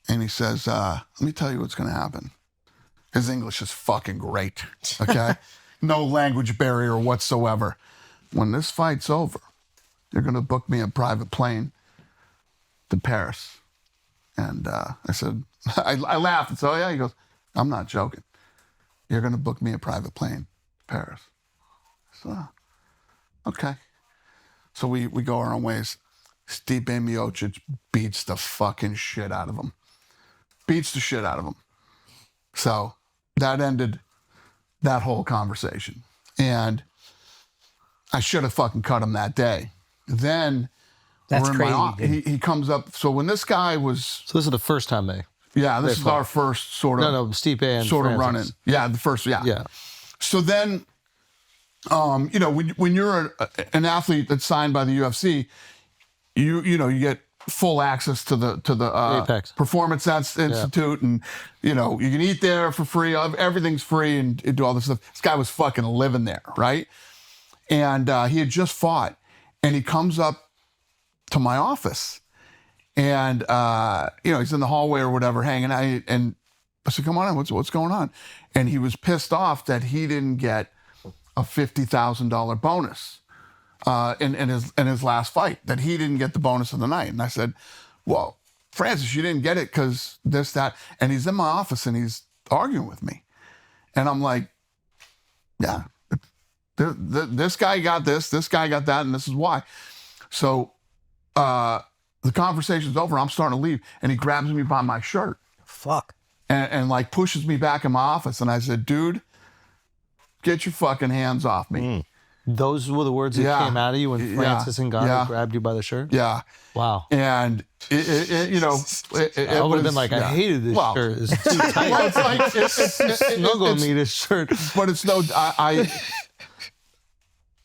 And he says, let me tell you what's going to happen. His English is fucking great, okay? No language barrier whatsoever. When this fight's over, you're going to book me a private plane to Paris. And I said, I laughed and said, oh yeah? He goes, I'm not joking. You're going to book me a private plane to Paris. I said, oh, okay. So we go our own ways. Stipe Miocic beats the fucking shit out of him. Beats the shit out of him. So that ended that whole conversation. And I should have fucking cut him that day. Then That's we're in my crazy, he comes up. So when this guy was, So this is the first time this is our first sort of Stipe and sort of Francis. run-in. Yeah, the first, Yeah. So then, you know, when you're an athlete that's signed by the UFC, you know, you get full access to the Apex Performance Institute, and you know, you can eat there for free. Everything's free, and do all this stuff. This guy was fucking living there, right? And he had just fought, and he comes up to my office, and you know, he's in the hallway or whatever, hanging out, and I said, "Come on in, what's going on?" And he was pissed off that he didn't get a $50,000 bonus in his last fight, that he didn't get the bonus of the night. And I said, well, Francis, you didn't get it because this, that. And he's in my office and he's arguing with me. And I'm like, yeah, this guy got this guy got that, and this is why. So the conversation's over. I'm starting to leave. And he grabs me by my shirt. Fuck. And like pushes me back in my office. And I said, dude, get your fucking hands off me. Those were the words that came out of you when Francis Ngannou grabbed you by the shirt? Yeah. Wow. And it you know, I would have been like, I hated this shirt. It's too tight. Well, it's like Snuggle me this shirt. But it's no,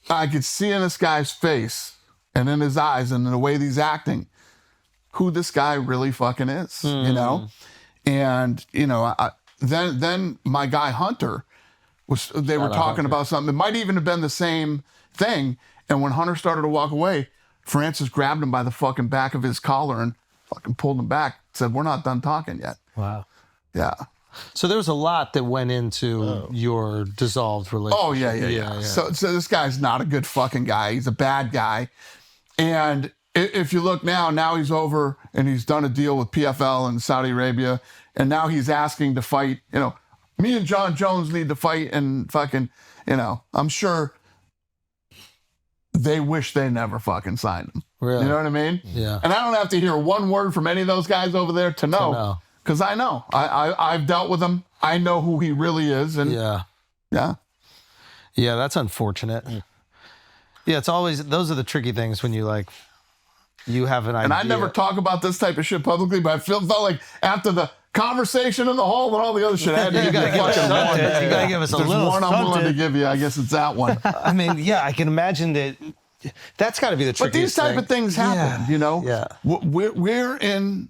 I could see in this guy's face and in his eyes and in the way that he's acting who this guy really fucking is, you know? And, you know, then my guy Hunter, they were talking about something. It might even have been the same thing. And when Hunter started to walk away, Francis grabbed him by the fucking back of his collar and fucking pulled him back. Said, "We're not done talking yet." Wow. Yeah. So there was a lot that went into your dissolved relationship. Oh, yeah. So this guy's not a good fucking guy. He's a bad guy. And if you look now he's over and he's done a deal with PFL in Saudi Arabia. And now he's asking to fight, me and Jon Jones need to fight and fucking, I'm sure they wish they never fucking signed him. Really? You know what I mean? Yeah. And I don't have to hear one word from any of those guys over there to know. Because I know. I've dealt with him. I know who he really is. And Yeah, that's unfortunate. Yeah, it's always, those are the tricky things when you you have an idea. And I never talk about this type of shit publicly, but I felt like after the conversation in the hall and all the other shit, I had to You gotta give us something. You gotta give us a There's little one I'm willing something. to give you. I guess it's that one. I mean, yeah, I can imagine that. That's got to be the But trickiest these type thing. of things happen, Yeah. We're in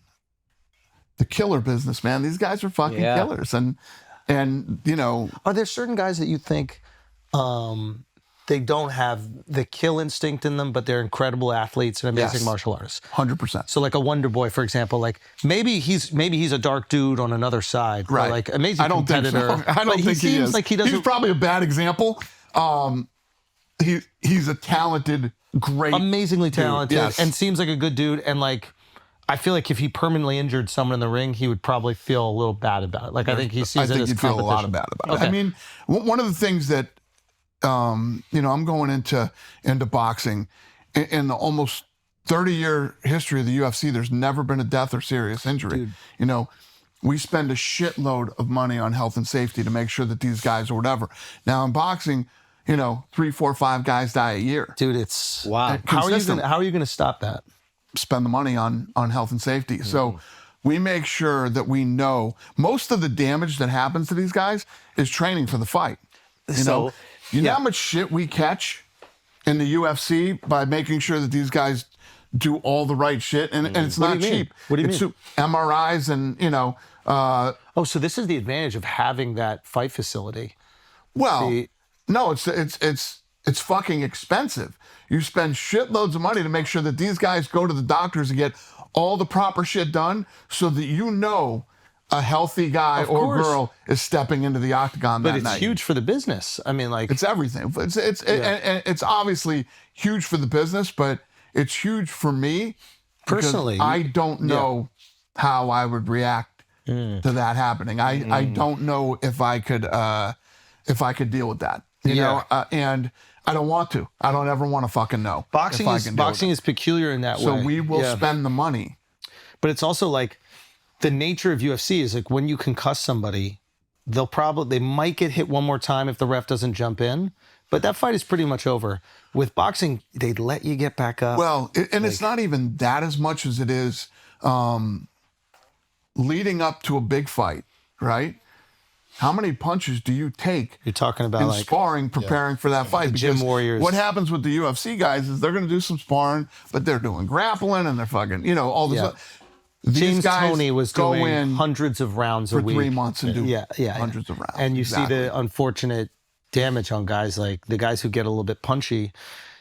the killer business, man. These guys are fucking killers. And Are there certain guys that you think they don't have the kill instinct in them, but they're incredible athletes and amazing Yes. martial artists? 100%. So like a Wonder Boy, for example, maybe he's a dark dude on another side, Right. Or like amazing I don't competitor. think so. I don't but think he seems is. like he doesn't. He's probably a bad example. He's a talented, great, amazingly talented, yes. and seems like a good dude. And I feel like if he permanently injured someone in the ring, he would probably feel a little bad about it. I think he sees it as you'd feel a lot bad about it. Okay. I mean, one of the things that I'm going into boxing in the almost 30-year history of the UFC. There's never been a death or serious injury. Dude. We spend a shitload of money on health and safety to make sure that these guys or whatever. Now in boxing, 3, 4, 5 guys die a year. Dude, it's wow. How are you gonna stop that? Spend the money on health and safety. So we make sure that we know most of the damage that happens to these guys is training for the fight. You know how much shit we catch in the UFC by making sure that these guys do all the right shit, and it's not cheap. What do you it's mean? MRIs and so this is the advantage of having that fight facility. Well, no, it's fucking expensive. You spend shitloads of money to make sure that these guys go to the doctors and get all the proper shit done so that a healthy guy or girl is stepping into the octagon that night. But it's huge for the business. I mean, it's everything. And it's obviously huge for the business, but it's huge for me personally. I don't know how I would react to that happening. I don't know if I could deal with that. You know, and I don't want to. I don't ever want to fucking know. Boxing is peculiar in that way. So we will spend the money. But it's also the nature of UFC is when you concuss somebody, they might get hit one more time if the ref doesn't jump in, but that fight is pretty much over. With boxing, they let you get back up. Well, it's not even that as much as it is leading up to a big fight, right? How many punches do you take? You're talking about in sparring, preparing for that fight. Gym Because warriors. What happens with the UFC guys is they're going to do some sparring, but they're doing grappling and they're fucking, all this. These James guys Toney was go doing in hundreds of rounds for a week. 3 months and do hundreds of rounds. And you see the unfortunate damage on guys like the guys who get a little bit punchy.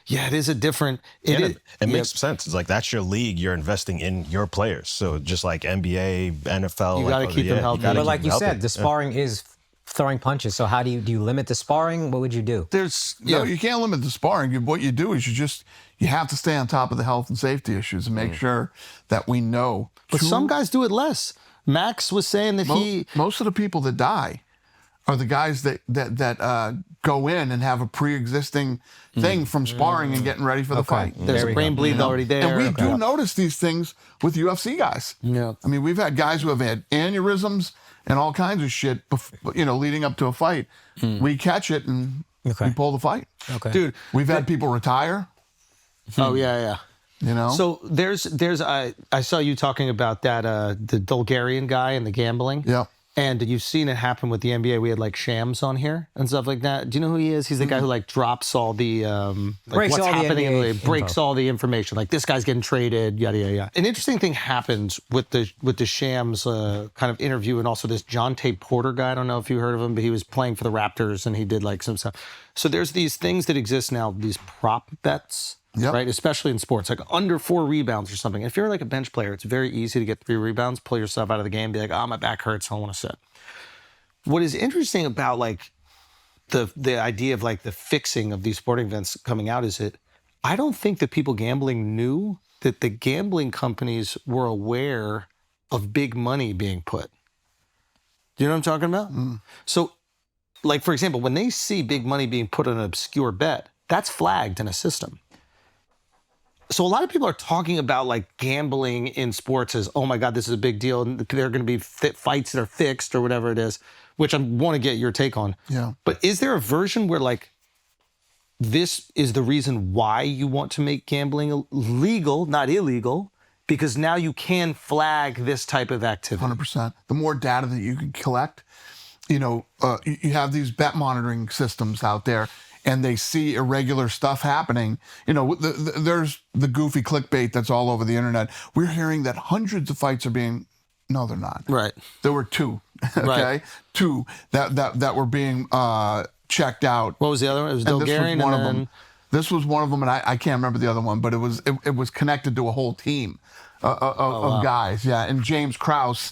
Yeah, it is a different. It makes sense. It's that's your league. You're investing in your players. So just like NBA, NFL, you got to keep them healthy. But like you said, the sparring is throwing punches. So how do you limit the sparring? What would you do? No, you can't limit the sparring. What you do is you have to stay on top of the health and safety issues and make sure that we know. But some guys do it less. Max was saying that most of the people that die are the guys that go in and have a pre-existing thing from sparring and getting ready for the fight. There's a brain bleed already there. And we do notice these things with UFC guys. Yeah. I mean, we've had guys who have had aneurysms and all kinds of shit, leading up to a fight. We catch it and we pull the fight. Okay. Dude, we've had people retire. Oh, yeah. So I saw you talking about that, the Bulgarian guy and the gambling. Yeah. And you've seen it happen with the NBA. We had Shams on here and stuff like that. Do you know who he is? He's the guy who drops all the breaks what's all happening, the and breaks all the information. This guy's getting traded, yada yada yada. An interesting thing happened with the Shams kind of interview, and also this Jonte Porter guy. I don't know if you heard of him, but he was playing for the Raptors and he did some stuff. So there's these things that exist now, these prop bets. Yep. Right, especially in sports, under 4 rebounds or something. If you're a bench player, it's very easy to get 3 rebounds, pull yourself out of the game, be like, my back hurts, I don't want to sit. What is interesting about like the idea of like the fixing of these sporting events coming out is that I don't think that people gambling knew that the gambling companies were aware of big money being put. Do you know what I'm talking about? So, like, for example, when they see big money being put on an obscure bet, that's flagged in a system. So a lot of people are talking about like gambling in sports as, oh my God, this is a big deal. And there are going to be fights that are fixed or whatever it is, which I want to get your take on. Yeah. But is there a version where like, this is the reason why you want to make gambling legal, not illegal, because now you can flag this type of activity? 100%. The more data that you can collect, you have these bet monitoring systems out there, and they see irregular stuff happening. There's the goofy clickbait that's all over the internet. We're hearing that hundreds of fights are being. No, they're not. Right. There were 2. Okay, Right. 2 that were being checked out. What was the other one? It was And this Bulgarian was one and of then... them. This was one of them, and I can't remember the other one, but it was connected to a whole team of guys. Yeah, and James Krause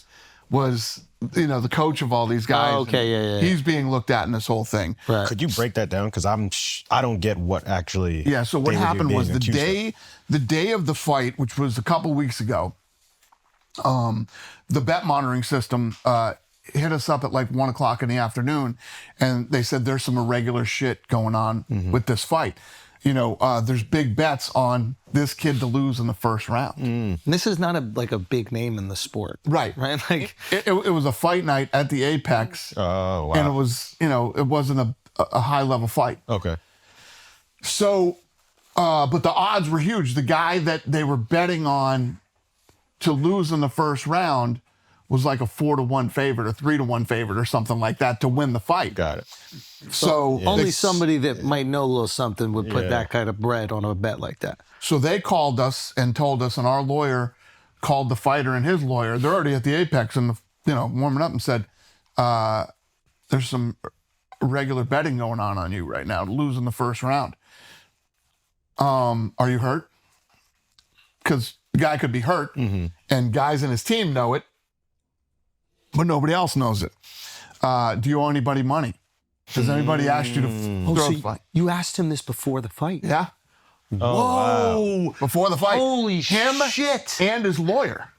was the coach of all these guys. Oh, okay, yeah. He's being looked at in this whole thing. Right. Could you break that down? Because I don't get what actually. Yeah. So what they were happened being was the accused of. day of the fight, which was a couple weeks ago. The bet monitoring system hit us up at like 1:00 in the afternoon, and they said there's some irregular shit going on with this fight. There's big bets on this kid to lose in the first round. And this is not a big name in the sport. Right. Like It was a fight night at the Apex. Oh, wow. And it was, it wasn't a high level fight. Okay. So, but the odds were huge. The guy that they were betting on to lose in the first round was like a 4-1 favorite or 3-1 favorite or something like that to win the fight. Got it. So only somebody that might know a little something would put that kind of bread on a bet like that. So they called us and told us, and our lawyer called the fighter and his lawyer. They're already at the Apex and warming up, and said, "There's some irregular betting going on you right now to lose in the first round. Are you hurt? Because the guy could be hurt, and guys in his team know it, but nobody else knows it. Do you owe anybody money? Has anybody asked you to throw the fight? You asked him this before the fight? Yeah. Oh, wow. Before the fight. Holy Him shit. and his lawyer.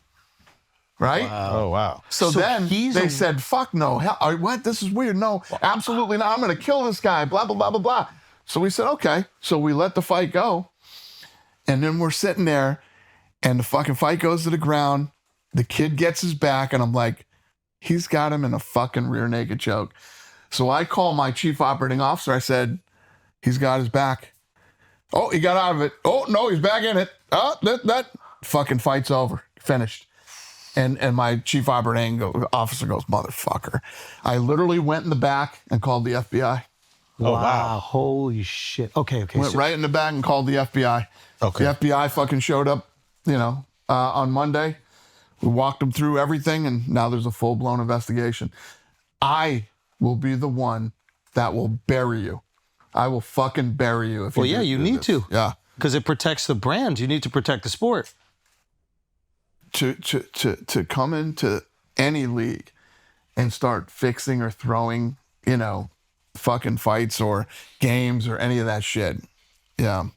Right? Oh, wow. So then they said, fuck no. What? This is weird. No, absolutely not. I'm going to kill this guy. Blah, blah, blah, blah, blah. So we said, okay. So we let the fight go. And then we're sitting there, and the fucking fight goes to the ground. The kid gets his back, and I'm like, he's got him in a fucking rear naked choke. So I call my chief operating officer. I said, he's got his back. Oh, he got out of it. Oh, no, he's back in it. Oh, that fucking fight's over. Finished. And my chief operating officer goes, motherfucker. I literally went in the back and called the FBI. Oh, wow. Holy shit. Okay. Went right in the back and called the FBI. Okay. The FBI fucking showed up, on Monday. We walked them through everything, and now there's a full-blown investigation. I will be the one that will bury you. I will fucking bury you. If You need this. to. Yeah. Because it protects the brand. You need to protect the sport. To come into any league and start fixing or throwing, fucking fights or games or any of that shit. Yeah.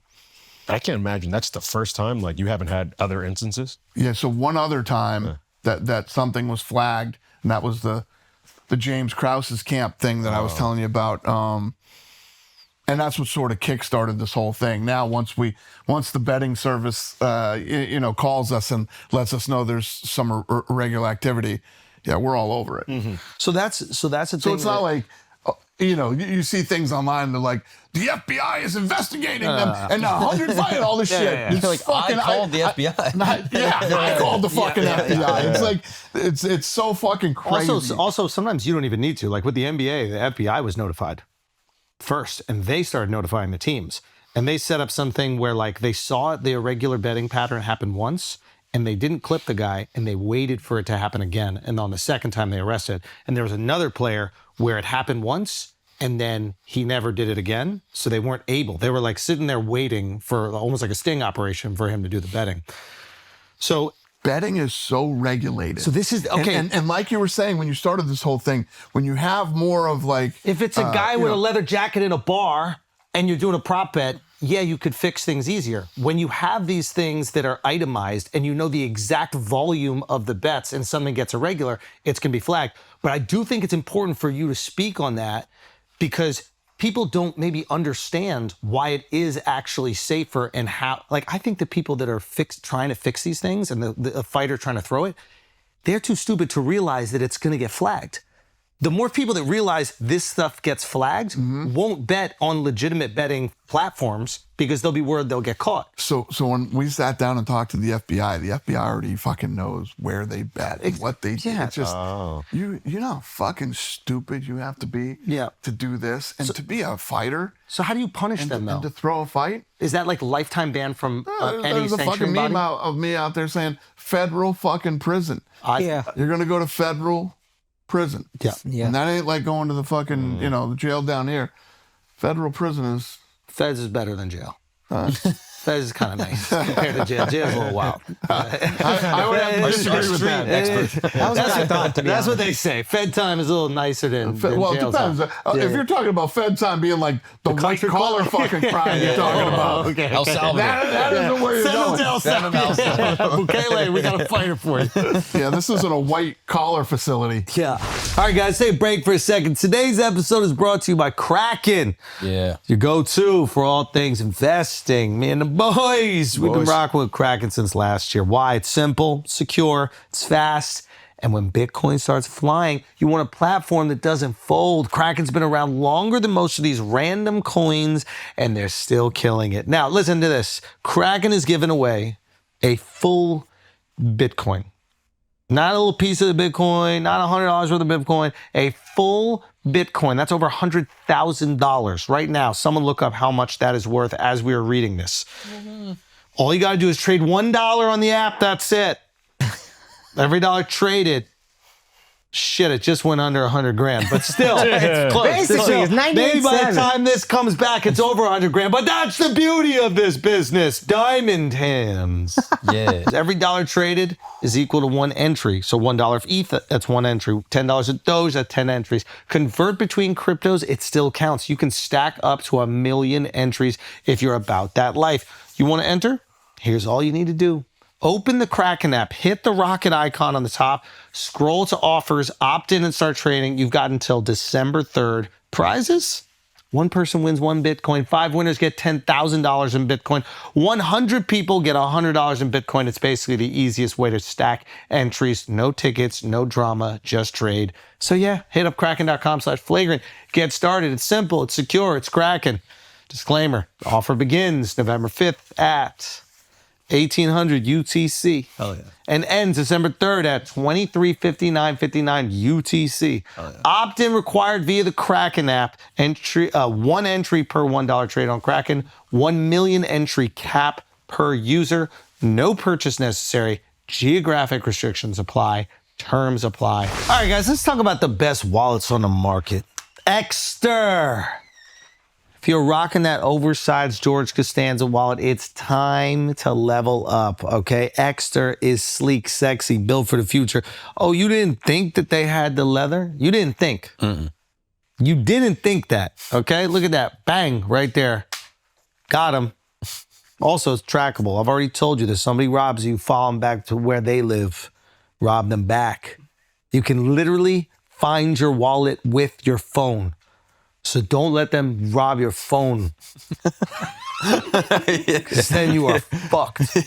I can't imagine that's the first time, like, you haven't had other instances. Yeah. So one other time that something was flagged, and that was the James Krause's camp thing that I was telling you about. And that's what sort of kickstarted this whole thing. Now, once the betting service, calls us and lets us know there's some irregular activity, yeah, we're all over it. Mm-hmm. So that's a thing. So it's not like, you see things online and they're like, the FBI is investigating them and 100 fight all this shit. Yeah. It's Like, fucking, I called the FBI. I called the fucking FBI. It's like, it's so fucking crazy. Also, sometimes you don't even need to. Like with the NBA, the FBI was notified first, and they started notifying the teams. And they set up something where, like, they saw the irregular betting pattern happen once, and they didn't clip the guy, and they waited for it to happen again. And on the second time, they arrested. And there was another player where it happened once, and then he never did it again. So they weren't able. They were like sitting there waiting for almost like a sting operation for him to do the betting. So betting is so regulated. So this is okay. And like you were saying when you started this whole thing, when you have more of like, if it's a guy with a leather jacket in a bar and you're doing a prop bet, yeah, you could fix things easier. When you have these things that are itemized and you know the exact volume of the bets and something gets irregular, it's going to be flagged. But I do think it's important for you to speak on that because people don't maybe understand why it is actually safer and how, like, I think the people that are trying to fix these things and the fighter trying to throw it, they're too stupid to realize that it's going to get flagged. The more people that realize this stuff gets flagged won't bet on legitimate betting platforms because they'll be worried they'll get caught. So when we sat down and talked to the FBI already fucking knows where they bet and what they do. It's just, you know how fucking stupid you have to be to do this and to be a fighter. So how do you punish them though? And to throw a fight? Is that like lifetime ban from any There's a fucking body? meme of me out there saying federal fucking prison. You're going to go to federal prison. Yeah. And that ain't like going to the fucking, the jail down here. Federal prison is... Feds is better than jail. Feds is kind of nice compared to jail. Jail's a little wild. I would have to disagree with that. That was what I thought, to be That's what honest. they say. Fed time is a little nicer than Well, it jail depends. time. If you're talking about Fed time being like the white collar fucking crime you're talking about. Okay. El Salvador. That isn't where you're going. Send them El Salvador. Bukele, we got a fighter for you. Yeah, this isn't a white collar facility. Yeah. All right, guys, take a break for a second. Today's episode is brought to you by Kraken. Yeah. Your go-to for all things investing. Me and the boys. We've been rocking with Kraken since last year. Why? It's simple, secure, it's fast. And when Bitcoin starts flying, you want a platform that doesn't fold. Kraken's been around longer than most of these random coins, and they're still killing it. Now, listen to this. Kraken is giving away a full Bitcoin. Not a little piece of the Bitcoin, not $100 worth of Bitcoin, a full Bitcoin. That's over $100,000 right now. Someone look up how much that is worth as we are reading this. All you got to do is trade $1 on the app. That's it. Every dollar traded. Shit, it just went under 100 grand, but still, it's close. Basically, it's 98 Maybe by the cents. time this comes back, it's over 100 grand, but that's the beauty of this business. Diamond hands. Yeah. Every dollar traded is equal to one entry. So $1 of ETH, that's one entry. $10 of Doge, that's 10 entries. Convert between cryptos, it still counts. You can stack up to 1 million entries if you're about that life. You want to enter? Here's all you need to do. Open the Kraken app, hit the rocket icon on the top, scroll to offers, opt in and start trading. You've got until December 3rd. Prizes? One person wins 1 Bitcoin. 5 winners get $10,000 in Bitcoin. 100 people get $100 in Bitcoin. It's basically the easiest way to stack entries. No tickets, no drama, just trade. So yeah, hit up kraken.com/flagrant. Get started. It's simple. It's secure. It's Kraken. Disclaimer. The offer begins November 5th at 1800 UTC. Hell yeah. And ends December 3rd at 23:59:59 UTC. Opt-in required via the Kraken app. Entry, 1 entry per $1 trade on Kraken. 1 million entry cap per user. No purchase necessary. Geographic restrictions apply. Terms apply. All right, guys, let's talk about the best wallets on the market. Exter. If you're rocking that oversized George Costanza wallet, it's time to level up, okay? Exter is sleek, sexy, built for the future. Oh, you didn't think that they had the leather? You didn't think. You didn't think that, okay? Look at that. Bang, right there. Got him. Also, it's trackable. I've already told you this. Somebody robs you, follow them back to where they live. Rob them back. You can literally find your wallet with your phone. So don't let them rob your phone. Because then you are fucked.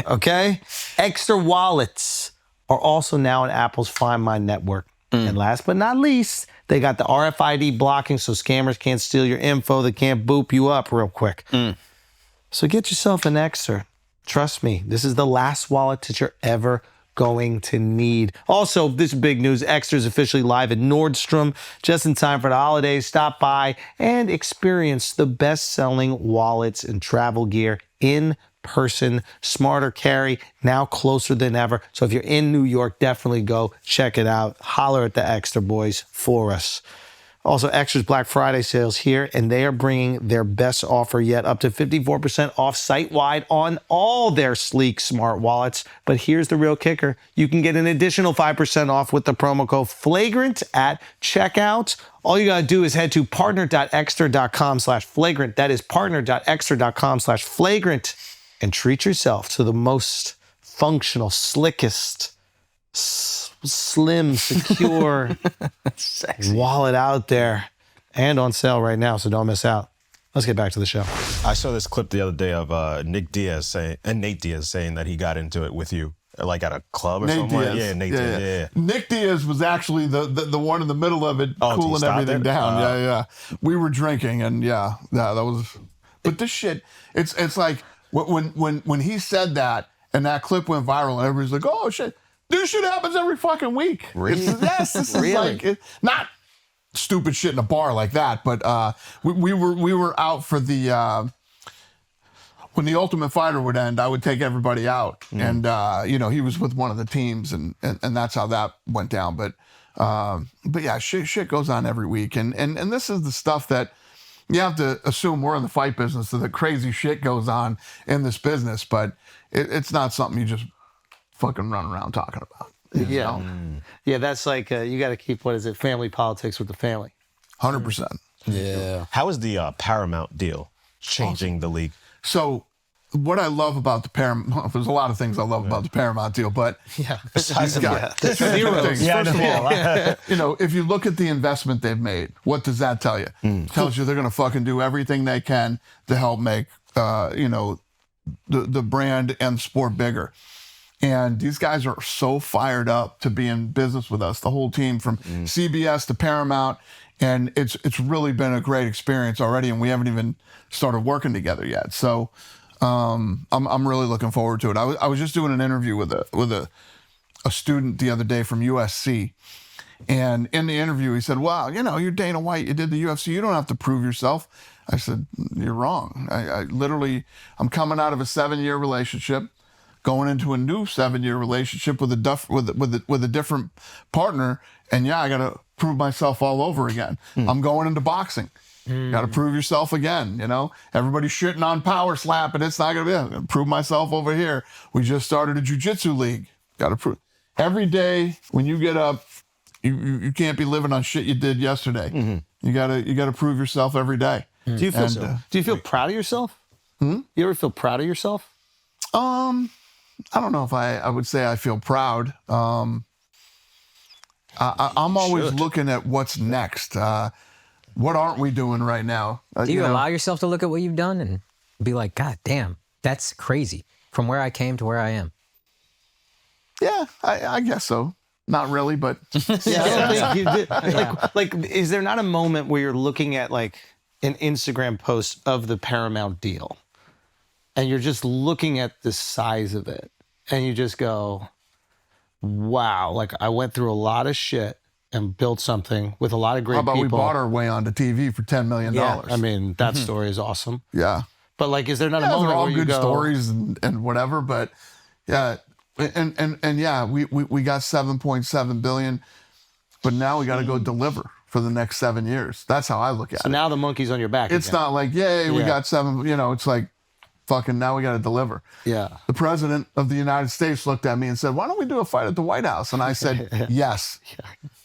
Okay? Extra wallets are also now in Apple's Find My network. And last but not least, they got the RFID blocking so scammers can't steal your info. They can't boop you up real quick. So get yourself an Extra. Trust me, this is the last wallet that you're ever going to need. Also, this is big news. Extra is officially live at Nordstrom just in time for the holidays. Stop by and experience the best-selling wallets and travel gear in person. Smarter carry, now closer than ever. So if you're in New York, definitely go check it out. Holler at the Extra boys for us. Also, Extra's Black Friday sales here, and they are bringing their best offer yet, up to 54% off site-wide on all their sleek smart wallets. But here's the real kicker. You can get an additional 5% off with the promo code FLAGRANT at checkout. All you got to do is head to partner.extra.com/flagrant. That is partner.extra.com/flagrant. And treat yourself to the most functional, slickest, slim, secure wallet out there and on sale right now, so don't miss out. Let's get back to the show. I saw this clip the other day of Nate Diaz saying that he got into it with you, like at a club or something. Diaz. Yeah, Nate Diaz. Yeah. Nick Diaz was actually the one in the middle of it, Oh, cooling stop everything it? down. Yeah. We were drinking, and that was. But this shit, it's like when he said that, and that clip went viral, and everybody's like, "Oh shit, this shit happens every fucking week." Really? This is like not stupid shit in a bar like that, but we were out for the. When the Ultimate Fighter would end, I would take everybody out, and he was with one of the teams, and that's how that went down. But yeah, shit goes on every week, and this is the stuff that you have to assume we're in the fight business, so the crazy shit goes on in this business, but it's not something you just fucking run around talking about. Yeah, yeah, that's like you got to keep family politics with the family. 100%. Yeah. How is the Paramount deal changing the league? So what I love about the Paramount, there's a lot of things I love about the Paramount deal, but Besides you've got zero things. First of all, if you look at the investment they've made, what does that tell you? It tells you they're going to fucking do everything they can to help make, the brand and the sport bigger. And these guys are so fired up to be in business with us, the whole team from CBS to Paramount. And it's really been a great experience already, and we haven't even started working together yet. So I'm really looking forward to it. I was just doing an interview with a student the other day from USC, and in the interview he said, "Wow, you're Dana White. You did the UFC. You don't have to prove yourself." I said, "You're wrong. I'm coming out of a 7-year relationship, going into a new 7-year relationship with a different partner, and I got to prove myself all over again. I'm going into boxing. Got to prove yourself again. Everybody's shitting on power slap, and it's not going to be. I'm going to prove myself over here. We just started a jiu-jitsu league. Got to prove every day when you get up. You can't be living on shit you did yesterday. You gotta prove yourself every day. Do you feel proud of yourself? You ever feel proud of yourself? I don't know if I would say I feel proud. I'm always looking at what's next. What aren't we doing right now? Do you allow yourself to look at what you've done and be like, God damn, that's crazy. From where I came to where I am. Yeah, I guess so. Not really, but Yeah, I don't think you did. Like, is there not a moment where you're looking at like an Instagram post of the Paramount deal, and you're just looking at the size of it, and you just go, "Wow!" Like I went through a lot of shit and built something with a lot of great how about people. we bought our way onto TV for $10 million? Yeah, I mean that story is awesome. Yeah, but like, is there not a moment they're all where you good go, stories and whatever? But yeah. And yeah, we got 7.7 billion, but now we got to go deliver for the next 7 years. That's how I look at it. So now the monkey's on your back. It's again. not like, yay, we got 7, it's like, fucking now we got to deliver. Yeah. The president of the United States looked at me and said, why don't we do a fight at the White House? And I said, yes.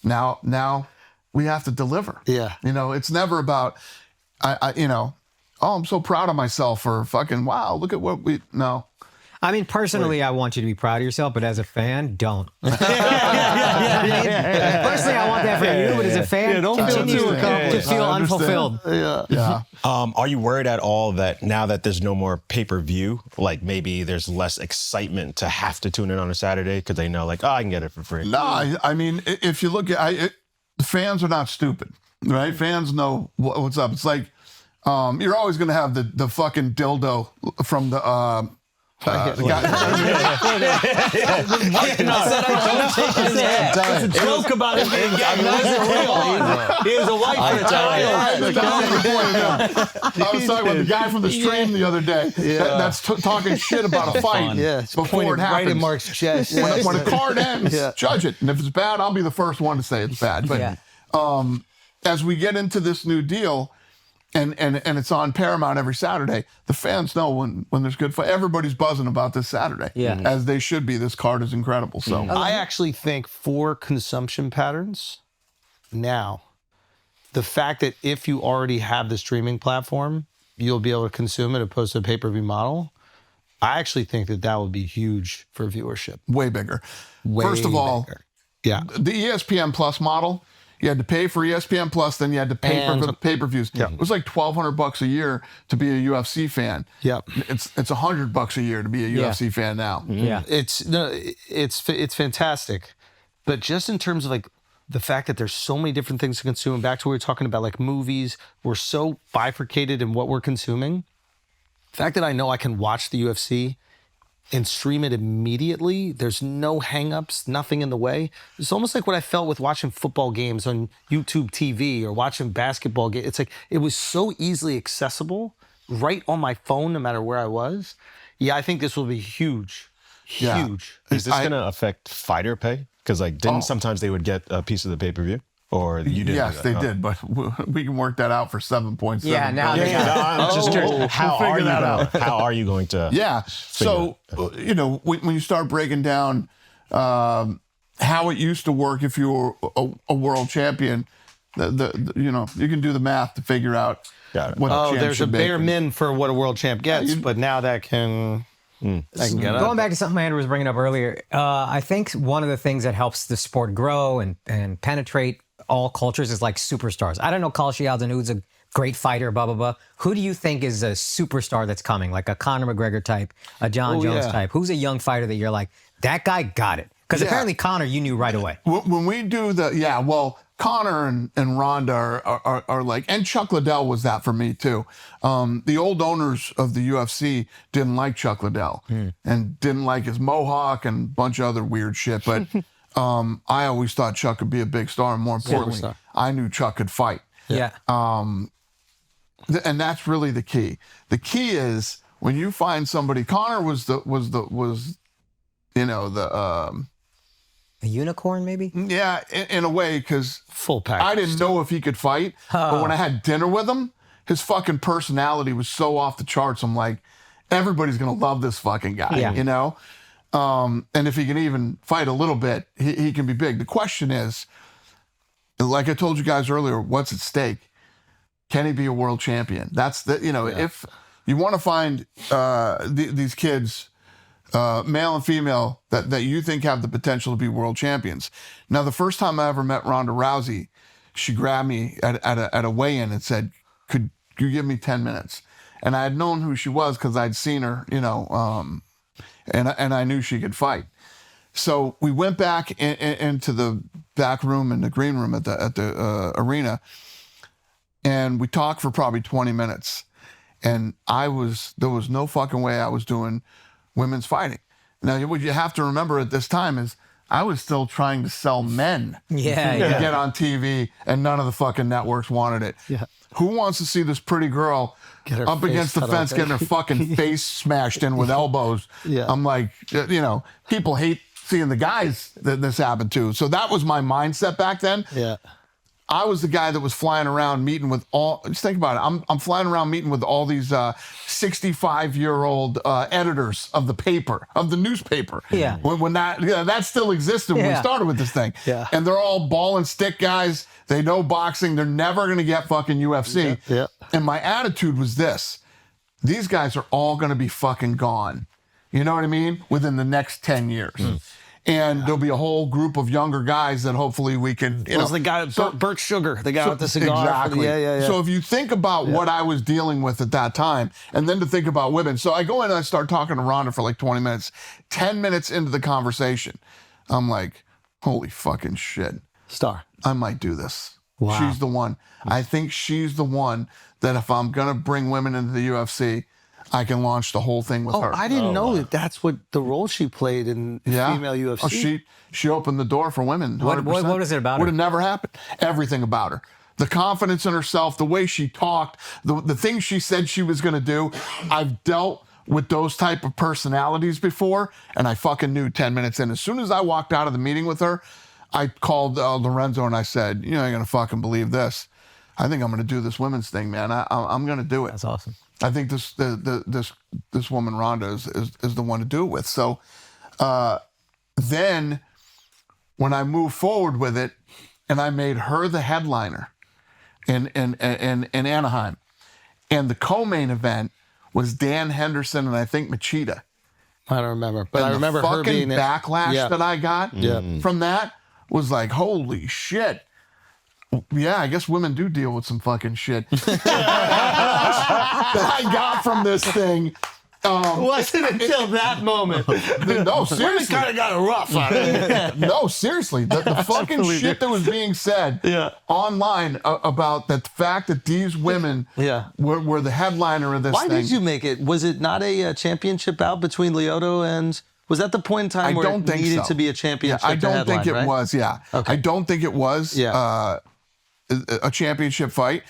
Now we have to deliver. Yeah. It's never about, I'm so proud of myself, or fucking, wow, look at what no. I mean, personally, I want you to be proud of yourself, but as a fan, don't. Personally, I want that for you, but as a fan, don't feel continue too to accomplished. feel unfulfilled. Yeah. Are you worried at all that now that there's no more pay-per-view, like maybe there's less excitement to have to tune in on a Saturday because they know like, I can get it for free? No, I mean, if you look at the fans are not stupid, right? Fans know what's up. It's like you're always going to have the fucking dildo from the It's a joke about him being gay. He has a wife and a child. I was talking about the guy from the stream the other day that's talking shit about a fight before it happens. Right in Mark's chest. When a card ends, judge it. And if it's bad, I'll be the first one to say it's bad. But as we get into this new deal, and it's on Paramount every Saturday, the fans know when there's good fight. Everybody's buzzing about this Saturday, as they should be. This card is incredible. So I actually think for consumption patterns now, the fact that if you already have the streaming platform, you'll be able to consume it opposed to a pay-per-view model. I actually think that would be huge for viewership. Way bigger. Way First of all, bigger. Yeah. The ESPN Plus model, you had to pay for ESPN Plus, then you had to pay for the pay-per-views. It was like $1,200 a year to be a UFC fan. Yep. It's $100 a year to be a UFC fan now. Yeah. It's fantastic. But just in terms of like the fact that there's so many different things to consume, back to what we were talking about, like movies, we're so bifurcated in what we're consuming. The fact that I know I can watch the UFC and stream it immediately, there's no hangups, nothing in the way. It's almost like what I felt with watching football games on YouTube TV or watching basketball games. It's like it was so easily accessible right on my phone, no matter where I was. Yeah, I think this will be huge. Yeah. Huge. Is this going to affect fighter pay? Because like, didn't sometimes they would get a piece of the pay-per-view? Or you didn't? Yes, they did, but we can work that out for 7.7. Yeah, now they I'm just curious. How are you going to? Yeah. So when you start breaking down how it used to work if you were a world champion, you can do the math to figure out what the champ there's a should bare make. min for what a world champ gets, but now that can. I can get Going back to something Andrew was bringing up earlier, I think one of the things that helps the sport grow and penetrate all cultures is like superstars. I don't know, Khalshi Al-Danu's a great fighter, blah, blah, blah. Who do you think is a superstar that's coming? Like a Conor McGregor type, a Jon Jones type? Who's a young fighter that you're like, that guy got it? Because apparently Conor, you knew right away. When we do Conor and Ronda are like, and Chuck Liddell was that for me too. The old owners of the UFC didn't like Chuck Liddell and didn't like his mohawk and a bunch of other weird shit. But I always thought Chuck could be a big star, and more importantly, I knew Chuck could fight. Yeah. And that's really the key. The key is when you find somebody. Conor was a unicorn, maybe? Yeah, in a way, because full package. I didn't know if he could fight, but when I had dinner with him, his fucking personality was so off the charts. I'm like, everybody's gonna love this fucking guy, you know? And if he can even fight a little bit, he can be big. The question is, like I told you guys earlier, what's at stake? Can he be a world champion? That's if you want to find these kids, male and female, that you think have the potential to be world champions. Now, the first time I ever met Ronda Rousey, she grabbed me at a weigh-in and said, could you give me 10 minutes? And I had known who she was because I'd seen her, and I knew she could fight. So we went back into the back room and the green room at the arena, and we talked for probably 20 minutes. And there was no fucking way I was doing women's fighting. Now, what you have to remember at this time is I was still trying to sell men to get on TV, and none of the fucking networks wanted it. Yeah. Who wants to see this pretty girl up against the fence getting her fucking face smashed in with elbows? Yeah. I'm like, people hate seeing the guys that this happened to. So that was my mindset back then. Yeah. I was the guy that was flying around meeting with just think about it. I'm flying around meeting with all these 65-year-old editors of the newspaper. Yeah. When that still existed when we started with this thing. Yeah. And they're all ball and stick guys. They know boxing. They're never going to get fucking UFC. Yeah. And my attitude was this. These guys are all going to be fucking gone. You know what I mean? Within the next 10 years. And there'll be a whole group of younger guys that hopefully we can, the guy, Burt Sugar, the guy with the cigar. Exactly. So if you think about what I was dealing with at that time, and then to think about women. So I go in and I start talking to Ronda for like 20 minutes. 10 minutes into the conversation, I'm like, holy fucking shit. Star. I might do this. Wow. She's the one. I think she's the one that if I'm going to bring women into the UFC, I can launch the whole thing with her. I didn't know that that's what the role she played in female UFC. She opened the door for women. 100%. What is it about her? Would have never happened. Everything about her. The confidence in herself, the way she talked, the things she said she was going to do. I've dealt with those type of personalities before, and I fucking knew 10 minutes in. As soon as I walked out of the meeting with her, I called Lorenzo and I said, you're not going to fucking believe this. I think I'm going to do this women's thing, man. I'm going to do it. That's awesome. I think this woman Ronda is the one to do it with. So then when I moved forward with it, and I made her the headliner in Anaheim, and the co-main event was Dan Henderson and I think Machida. I don't remember, but And I remember the her fucking being backlash that I got from that was like, holy shit. Yeah, I guess women do deal with some fucking shit that I got from this thing. Wasn't until that moment. No, seriously. kind of got it rough on it. No, seriously. The fucking shit that was being said online about the fact that these women were the headliner of this Why thing. did you make it? Was it not a championship bout between Lyoto and... Was that the point in time where it needed to be a championship? I don't think it right? was, Okay. I don't think it was a championship fight.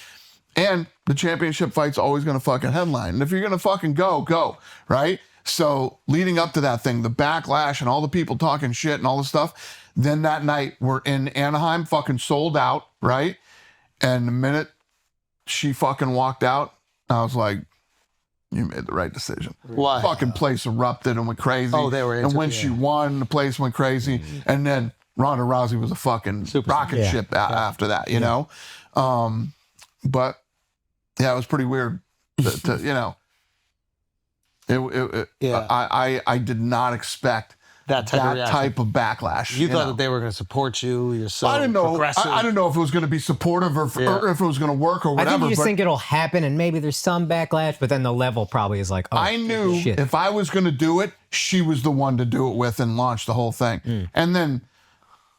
And the championship fight's always going to fucking headline. And if you're going to fucking go, right? So leading up to that thing, the backlash and all the people talking shit and all the stuff, then that night we're in Anaheim, fucking sold out, right? And the minute she fucking walked out, I was like, you made the right decision. Why? Fucking place erupted and went crazy. Oh, they were into And when it, she won, the place went crazy. And then Ronda Rousey was a fucking rocket ship after that, you know? But yeah, it was pretty weird. You know, I did not expect that type of backlash. You thought that they were going to support you. You're so I didn't know. progressive. I didn't know if it was going to be supportive or if it was going to work or whatever. I think you just think it'll happen and maybe there's some backlash, but then the level probably is like, oh, I knew shit. if I was going to do it, she was the one to do it with and launch the whole thing. And then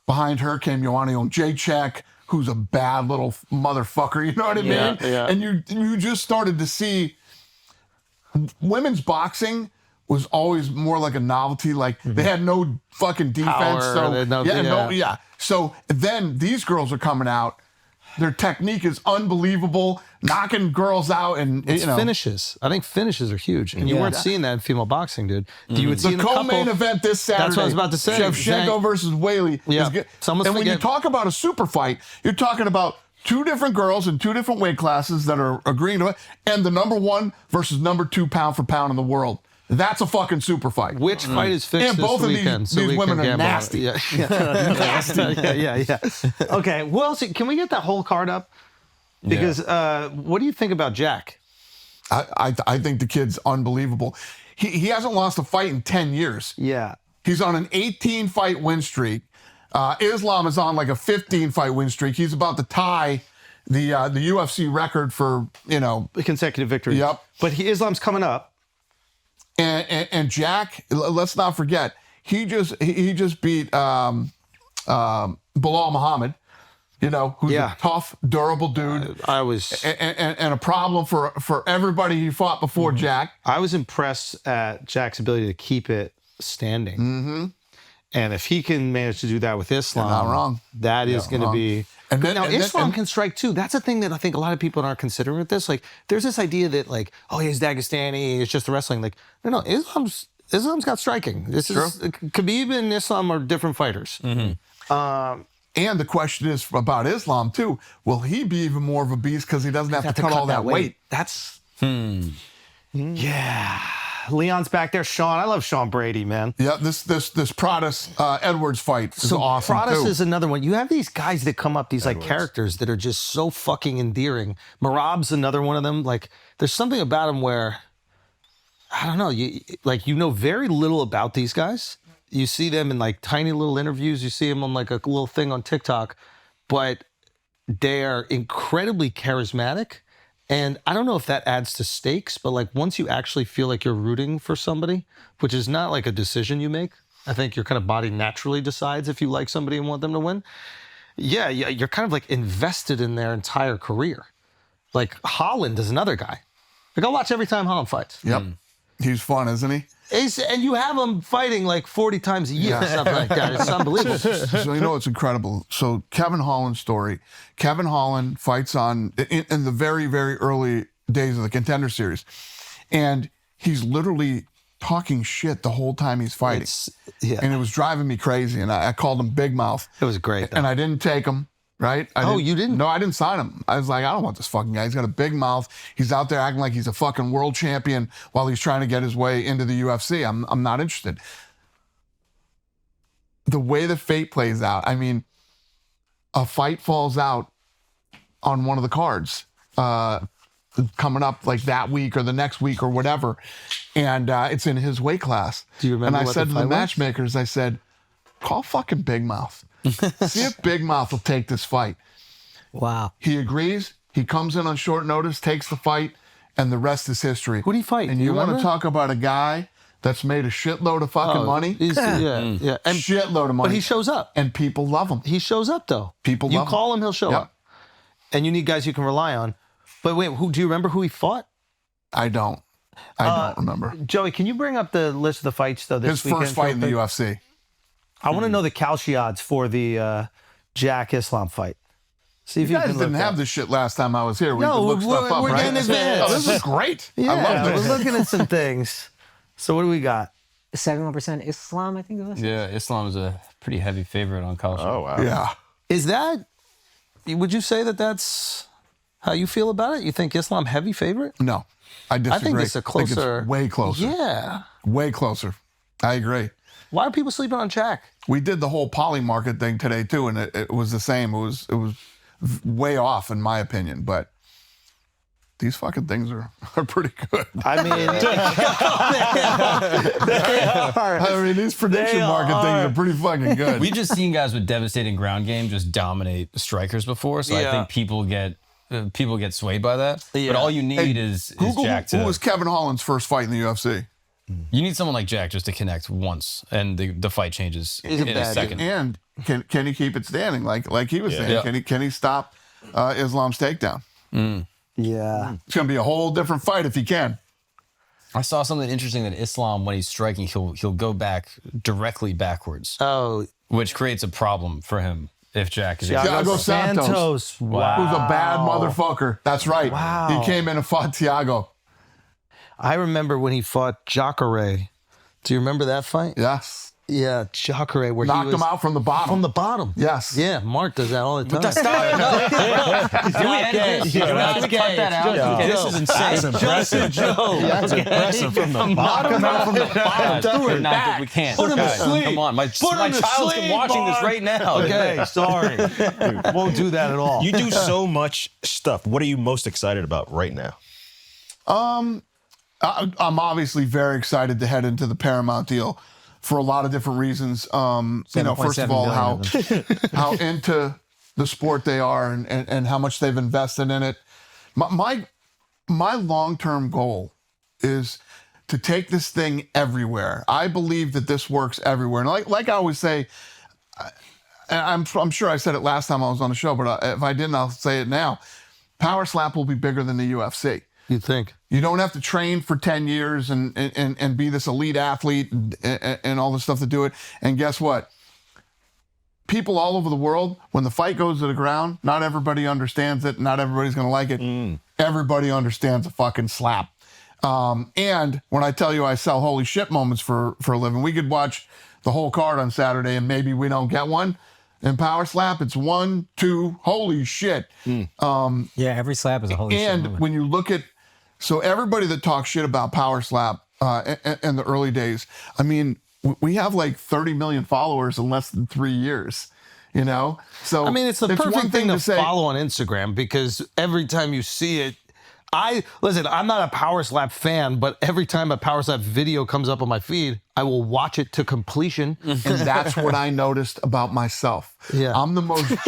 behind her came Joanna Jacek, who's a bad little motherfucker, you know what I mean? Yeah. And you just started to see women's boxing was always more like a novelty. Like they had no fucking defense. Power, So then these girls are coming out. Their technique is unbelievable, knocking girls out and finishes. I think finishes are huge, and you weren't seeing that in female boxing, dude. You would see the co-main event this Saturday. That's what I was about to say. Shevchenko versus Whaley. Yeah. Is good. Someone's And when you talk about a super fight, you're talking about two different girls in two different weight classes that are agreeing to it, and the number 1 versus number 2 pound for pound in the world. That's a fucking super fight. Which fight is fixed And this both of weekend? these women are nasty. Nasty. Yeah. Okay, who else? Can we get that whole card up? Because what do you think about Jack? I think the kid's unbelievable. He hasn't lost a fight in 10 years. Yeah. He's on an 18-fight win streak. Islam is on like a 15-fight win streak. He's about to tie the UFC record for, the consecutive victories. Yep. But Islam's coming up. And Jack, let's not forget, he just beat Bilal Muhammad, who's a tough, durable dude. And a problem for everybody he fought before Jack. I was impressed at Jack's ability to keep it standing. Mm-hmm. And if he can manage to do that with Islam, not wrong. That is going to be. And Islam can strike too. That's the thing that I think a lot of people aren't considering with this. Like, there's this idea that he's Dagestani, it's just the wrestling. Like, no, Islam's got striking. This is Khabib and Islam are different fighters. Mm-hmm. And the question is about Islam too. Will he be even more of a beast because he doesn't have to cut all that weight? That's yeah. Leon's back there. Sean, I love Sean Brady, man. Yeah, this Pradas Edwards fight is awesome. Pradas too. is another one. You have these guys that come up, these characters that are just so fucking endearing. Marab's another one of them. Like, there's something about him where I don't know. You know very little about these guys. You see them in tiny little interviews. You see them on a little thing on TikTok, but they are incredibly charismatic. And I don't know if that adds to stakes, but once you actually feel like you're rooting for somebody, which is not a decision you make, I think your kind of body naturally decides if you like somebody and want them to win. Yeah, you're kind of invested in their entire career. Holland is another guy. I'll watch every time Holland fights. Yep. He's fun, isn't he? And you have him fighting 40 times a year, something like that. It's unbelievable. So it's incredible. So Kevin Holland's story. Kevin Holland fights in the very, very early days of the Contender Series. And he's literally talking shit the whole time he's fighting. And it was driving me crazy. And I called him Big Mouth. It was great, though. And I didn't take him, right? You didn't? No, I didn't sign him. I was like, I don't want this fucking guy. He's got a big mouth. He's out there acting like he's a fucking world champion while he's trying to get his way into the UFC. I'm not interested. The way the fate plays out, I mean, a fight falls out on one of the cards coming up like that week or the next week or whatever, and it's in his weight class. Do you remember And I what said the to the fight was? matchmakers, I said, call fucking Big Mouth. See if Big Mouth will take this fight. Wow. He agrees. He comes in on short notice, takes the fight, and the rest is history. Who'd he fight? And Do you you want to remember? talk about a guy that's made a shitload of fucking money? Yeah. And Shitload of money. but he shows up. And people love him. He shows up though. People You love call him, he'll show Yep. up. And you need guys you can rely on. But wait, do you remember who he fought? I don't remember. Joey, can you bring up the list of the fights though this His weekend? first fight in the real quick? UFC. I want to know the Kalshi odds for the Jack Islam fight. See if You you guys can didn't look have up. this shit last time I was here. We No, could look we're- stuff up, we're right? getting advanced. Oh, this is great. Yeah, I love this. we're looking at some things. So what do we got? 71% Islam, I think it was. Yeah, Islam is a pretty heavy favorite on college. Oh wow. Yeah. Is that? Would you say that that's how you feel about it? You think Islam heavy favorite? No, I disagree. I think it's a closer. it's way closer. Yeah. Way closer. I agree. Why are people sleeping on Jack? We did the whole poly market thing today too, and it was the same. It was way off in my opinion, but these fucking things are pretty good. I mean, I mean, these prediction market things are pretty fucking good. We've just seen guys with devastating ground game just dominate strikers before, so I Yeah. think people get swayed by that. But all you need is Google Jack who to. was Kevin Holland's first fight in the UFC. You need someone like Jack just to connect once, and the fight changes He's a in a bad second. And can he keep it standing like he was saying? Yeah. Can he stop Islam's takedown? yeah. It's gonna be a whole different fight if he can. I saw something interesting that Islam, when he's striking, he'll go back directly backwards, Oh, which creates a problem for him if Jack is. Thiago Santos. Wow. Who's a bad motherfucker. That's right. Wow. He came in and fought Thiago. I remember when he fought Jacare. Do you remember that fight? Yes. Yeah, Jacare, where Knocked he was him out from the bottom. from the bottom. Yes. Yeah, Mark does that all the time. This is insane. That's impressive. That's impressive from the bottom. Guys, we can't. Put him to Guys, sleep. Come on, my him to child's sleep, watching this Mark. right now. Okay, sorry. Won't do that at all. You do so much stuff. What are you most excited about right now? I'm obviously very excited to head into the Paramount deal for a lot of different reasons. First of 7.7 all, billion how into the sport they are and how much they've invested in it. My long-term goal is to take this thing everywhere. I believe that this works everywhere. And like I always say, and I'm sure I said it last time I was on the show, but if I didn't, I'll say it now. Power Slap will be bigger than the UFC. You think? You don't have to train for 10 years and be this elite athlete and all this stuff to do it. And guess what? People all over the world, when the fight goes to the ground, not everybody understands it. Not everybody's going to like it. Everybody understands a fucking slap. And when I tell you I sell holy shit moments for a living, we could watch the whole card on Saturday and maybe we don't get one. In Power Slap, it's 1, 2, holy shit. Yeah, every slap is a holy shit And moment. when you look at, so everybody that talks shit about Power Slap in the early days, I mean, we have like 30 million followers in less than 3 years, you know? So I mean, it's the one perfect thing to say, follow on Instagram because every time you see it, listen, I'm not a Power Slap fan, but every time a Power Slap video comes up on my feed, I will watch it to completion. and that's what I noticed about myself. Yeah. I'm the most jaded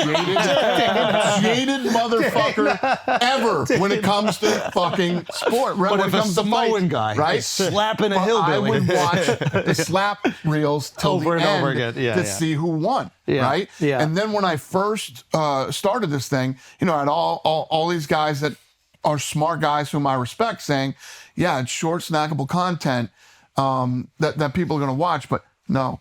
motherfucker ever when it comes to fucking sport. Right? But when if it a comes to Samoan fights, guy right? is slapping a But hillbilly. I would watch the slap reels till Over the and end over again. Yeah, to yeah. see who won, Yeah, right? yeah. And then when I first started this thing, you know, I had all these guys that are smart guys whom I respect saying, yeah, it's short, snackable content that people are going to watch, but no,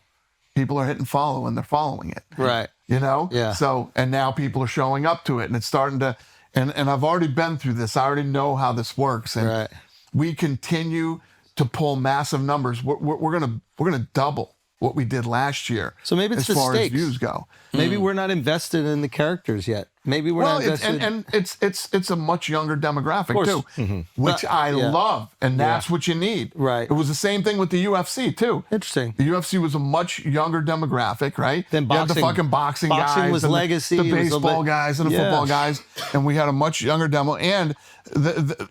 people are hitting follow and they're following it. Right. You know? Yeah. So, and now people are showing up to it and it's starting to, and I've already been through this. I already know how this works. And Right. we continue to pull massive numbers. We're going to double what we did last year. So maybe it's as the far stakes. as views go. Maybe we're not invested in the characters yet. Maybe we're not invested. And it's a much younger demographic too, which I love, and that's what you need. Right. It was the same thing with the UFC too. Interesting. The UFC was a much younger demographic, right? Then you had the boxing- fucking boxing boxing guys, was and legacy, the it was a baseball guys, and the football guys, and we had a much younger demo. And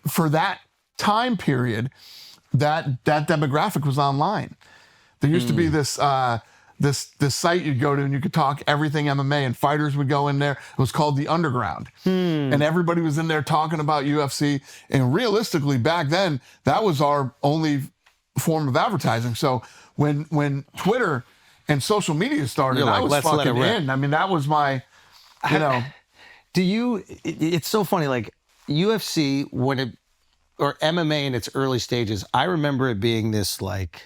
for that time period, that demographic was online. There used to be this site you'd go to and you could talk everything MMA, and fighters would go in there. It was called the Underground, and everybody was in there talking about UFC. And realistically, back then, that was our only form of advertising. So when Twitter and social media started, You're like, I was let's let it fucking rip. in. I mean, that was my, It's so funny, like UFC or MMA in its early stages, I remember it being this like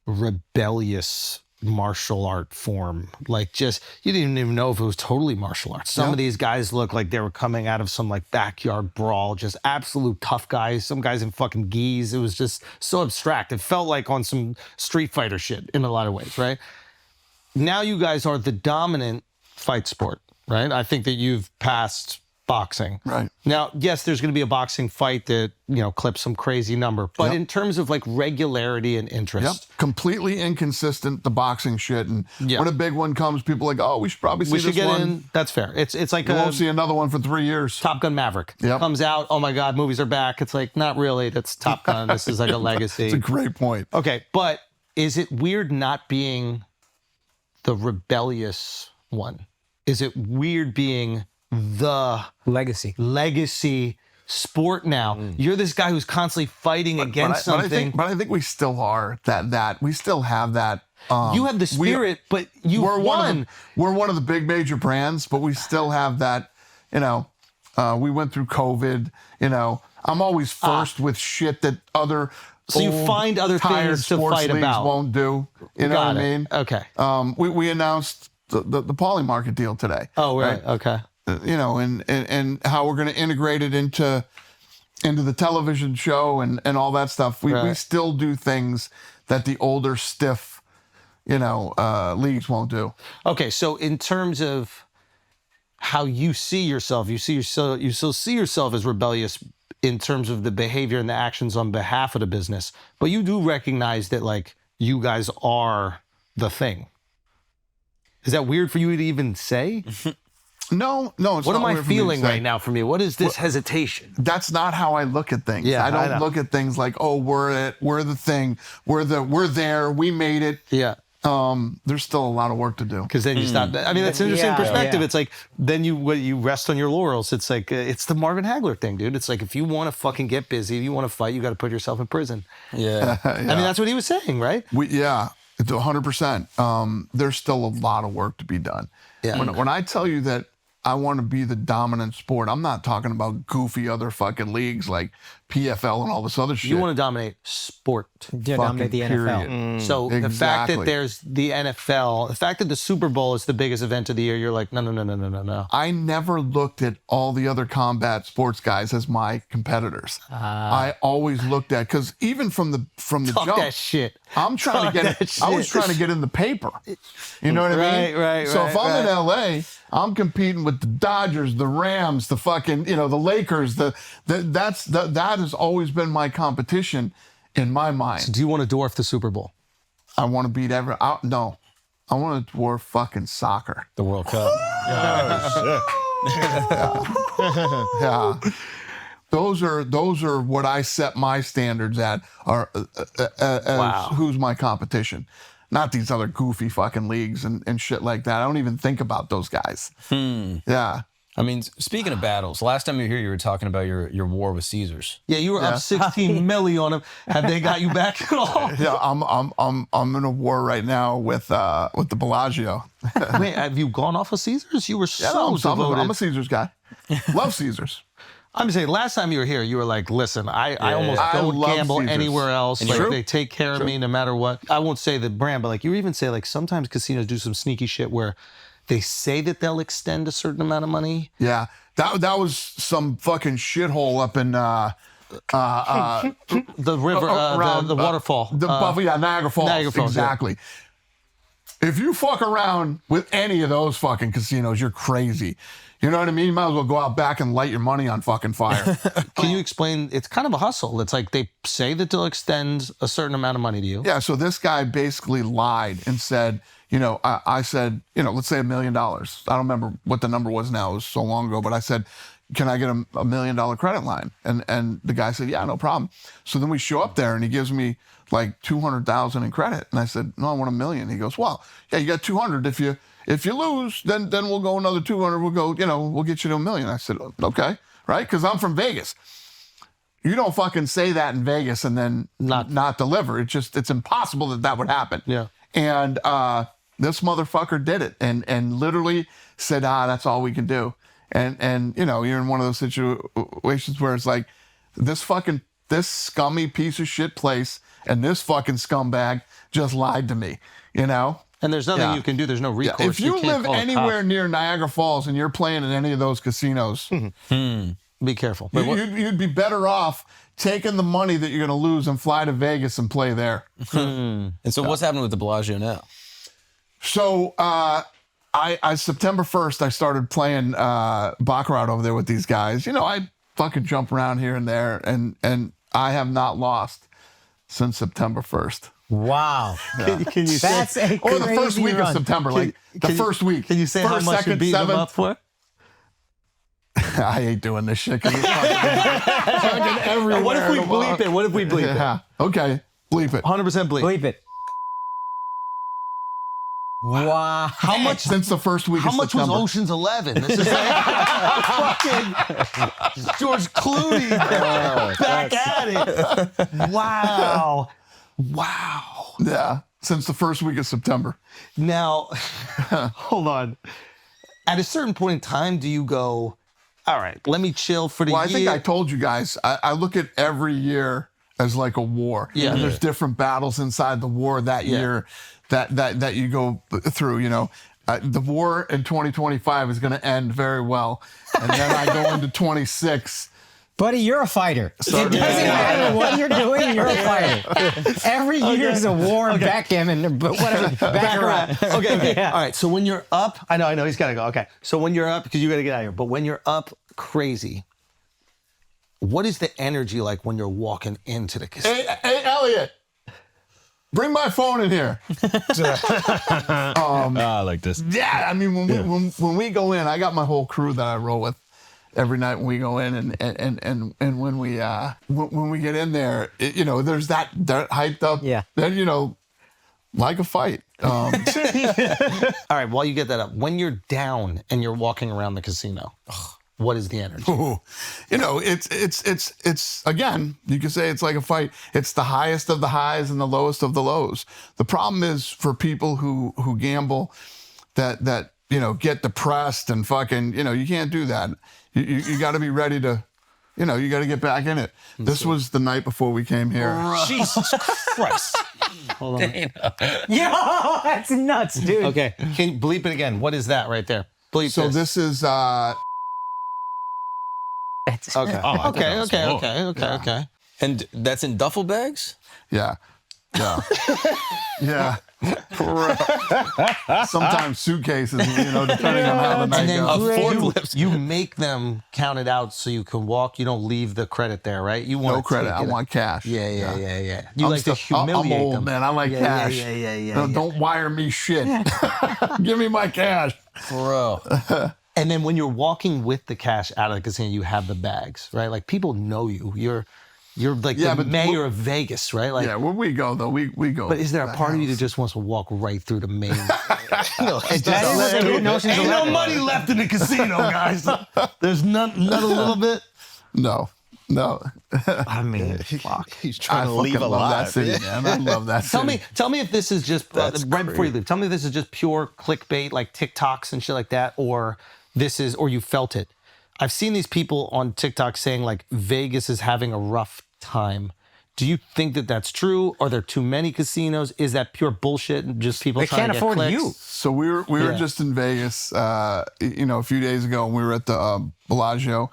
rebellious martial art form. Like just, you didn't even know if it was totally martial arts. Some of these guys looked like they were coming out of some like backyard brawl, just absolute tough guys. Some guys in fucking gis. It was just so abstract. It felt like on some Street Fighter shit in a lot of ways, right? Now you guys are the dominant fight sport, right? I think that you've passed boxing. Right. Now, yes, there's going to be a boxing fight that, clips some crazy number. But in terms of like regularity and interest. completely inconsistent, the boxing shit. And when a big one comes, people are like, oh, we should probably see We should this get one. in. That's fair. It's like You won't see another one for 3 years. Top Gun Maverick. Comes out. Oh my God, movies are back. It's like, not really. That's Top Gun. This is like a legacy. It's a great point. Okay, but is it weird not being the rebellious one? Is it weird being the legacy sport now? You're this guy who's constantly fighting against something. But I think we still are that. We still have that. You have the spirit, but we're won. We're one of the big major brands, but we still have that. We went through COVID. I'm always first with shit that other. So you find other tired things to sports fight leagues about. won't do. You know what I mean? Okay. We announced the Poly Market deal today. Oh, right. Okay. And how we're going to integrate it into the television show and all that stuff. We still do things that the older, stiff, leagues won't do. Okay, so in terms of how you see yourself, you still see yourself as rebellious in terms of the behavior and the actions on behalf of the business, but you do recognize that like you guys are the thing. Is that weird for you to even say? No, it's what not am I weird for me to feeling say. right now from you? What is this hesitation? That's not how I look at things. Yeah, I don't look at things like, oh, we're the thing, we're there, we made it. Yeah. There's still a lot of work to do. Because then you stop. I mean, that's an interesting perspective. Yeah. It's like then you rest on your laurels. It's like it's the Marvin Hagler thing, dude. It's like if you want to fucking get busy, if you want to fight, you got to put yourself in prison. Yeah. I mean, that's what he was saying, right? 100%. There's still a lot of work to be done. Yeah. When I tell you that I want to be the dominant sport, I'm not talking about goofy other fucking leagues like PFL and all this other shit. You want to dominate sport. Dominate the NFL. So the fact that there's the NFL, the fact that the Super Bowl is the biggest event of the year, you're like, no. I never looked at all the other combat sports guys as my competitors. I always looked at, because even from the Talk jump, that shit. I'm trying to get. I was trying to get in the paper. You know what I mean? Right. So if I'm in LA, I'm competing with the Dodgers, the Rams, the fucking the Lakers. That has always been my competition in my mind. So do you want to dwarf the Super Bowl? I want to beat no. I want to dwarf fucking soccer. The World Cup. Yeah. Those are what I set my standards at. Are as who's my competition, not these other goofy fucking leagues and shit like that. I don't even think about those guys. Yeah. I mean, speaking of battles, last time you were here, you were talking about your war with Caesars. Yeah, you were up 16 milli on him. Have they got you back at all? Yeah, I'm in a war right now with the Bellagio. Wait, have you gone off of Caesars? You were I'm a Caesars guy. Love Caesars. I'm saying last time you were here, you were like, listen, I almost I don't love gamble Caesars. anywhere else. And Like true. they take care of me no matter what. I won't say the brand, but like you even say like sometimes casinos do some sneaky shit where they say that they'll extend a certain amount of money. Yeah, that was some fucking shithole up in The river, around the waterfall. Niagara Falls. Niagara Falls, exactly. If you fuck around with any of those fucking casinos, you're crazy. You know what I mean? You might as well go out back and light your money on fucking fire. Can you explain? It's kind of a hustle. It's like they say that they'll extend a certain amount of money to you. Yeah, so this guy basically lied and said, I said, let's say $1 million. I don't remember what the number was now. It was so long ago, but I said, can I get a $1 million credit line? And the guy said, yeah, no problem. So then we show up there and he gives me like 200,000 in credit. And I said, no, I want $1 million. He goes, well, yeah, you got 200. If you lose, then we'll go another 200. We'll go, we'll get you to $1 million. I said, okay, right? Because I'm from Vegas. You don't fucking say that in Vegas and then not deliver. It's impossible that would happen. Yeah. And this motherfucker did it and literally said, that's all we can do. And you're in one of those situations where it's like this scummy piece of shit place and this fucking scumbag just lied to me, And there's nothing you can do. There's no recourse. If you can't live call a anywhere cop. near Niagara Falls and you're playing in any of those casinos, Be careful. you'd be better off taking the money that you're going to lose and fly to Vegas and play there. And so what's happening with the Bellagio now? So I September 1st, I started playing Baccarat over there with these guys. I fucking jump around here and there, and I have not lost since September 1st. Wow. Yeah. Can you That's a or the crazy first week run. of September, first week. Can you say first, how much second, you beat them 7th? up for? I hate doing this shit because it's fucking everywhere. What if we bleep it? What if we bleep it? Yeah. Okay. Bleep it. 100% bleep. Bleep it. Wow. How much since the first week How of much September? was Ocean's 11? This is like fucking George Clooney back at it. Wow. Wow. Yeah. Since the first week of September. Now, hold on. At a certain point in time, do you go, all right, let me chill for the year? Well, I think I told you guys, I look at every year as like a war. Yeah. And there's different battles inside the war that year that you go through, the war in 2025 is going to end very well. And then I go into 26. Buddy, you're a fighter. It doesn't matter what you're doing, you're a fighter. Every year is a war, backgammon, but whatever. Baccarat. Okay. Yeah. All right. So when you're up, I know, he's got to go. Okay. So when you're up, because you got to get out of here, but when you're up crazy, what is the energy like when you're walking into the casino? Hey, Elliot, bring my phone in here. I like this. Yeah, I mean, when we go in, I got my whole crew that I roll with every night when we go in, and when we get in there, there's that hyped up. Yeah. Then like a fight. All right. While you get that up, when you're down and you're walking around the casino, what is the energy? It's again, you can say it's like a fight. It's the highest of the highs and the lowest of the lows. The problem is for people who gamble that get depressed and fucking, you can't do that. You got to be ready to, you got to get back in it. This was the night before we came here. Jesus Christ. Hold on. Yo, that's nuts, dude. Okay. Can you bleep it again? What is that right there? Bleep So this is Okay. I thought that was smoke. Okay. And that's in duffel bags? yeah. Sometimes suitcases, depending on how the night And then goes. you make them count it out so you can walk. You don't leave the credit there, right? You want No credit. I want cash. Yeah. You like to humiliate I'm old, them. man. I like cash. Yeah. Don't wire me shit. Give me my cash. Bro. And then when you're walking with the cash out of the casino, you have the bags, right? Like people know you. You're like the mayor of Vegas, right? Like, Yeah, when we go though, we go. but is there a part of you that just wants to walk right through the main? Ain't no money left in the casino, guys. There's none a little bit. No. I mean, fuck. He's trying to leave fucking love that alive. city, man. I love that city. Tell me if this is just right before you leave. Tell me if this is just pure clickbait, like TikToks and shit like that, or you felt it. I've seen these people on TikTok saying like Vegas is having a rough time. Do you think that that's true? Are there too many casinos? Is that pure bullshit and just people They trying can't to get afford clicks? you. So we were just in Vegas, a few days ago, and we were at the Bellagio,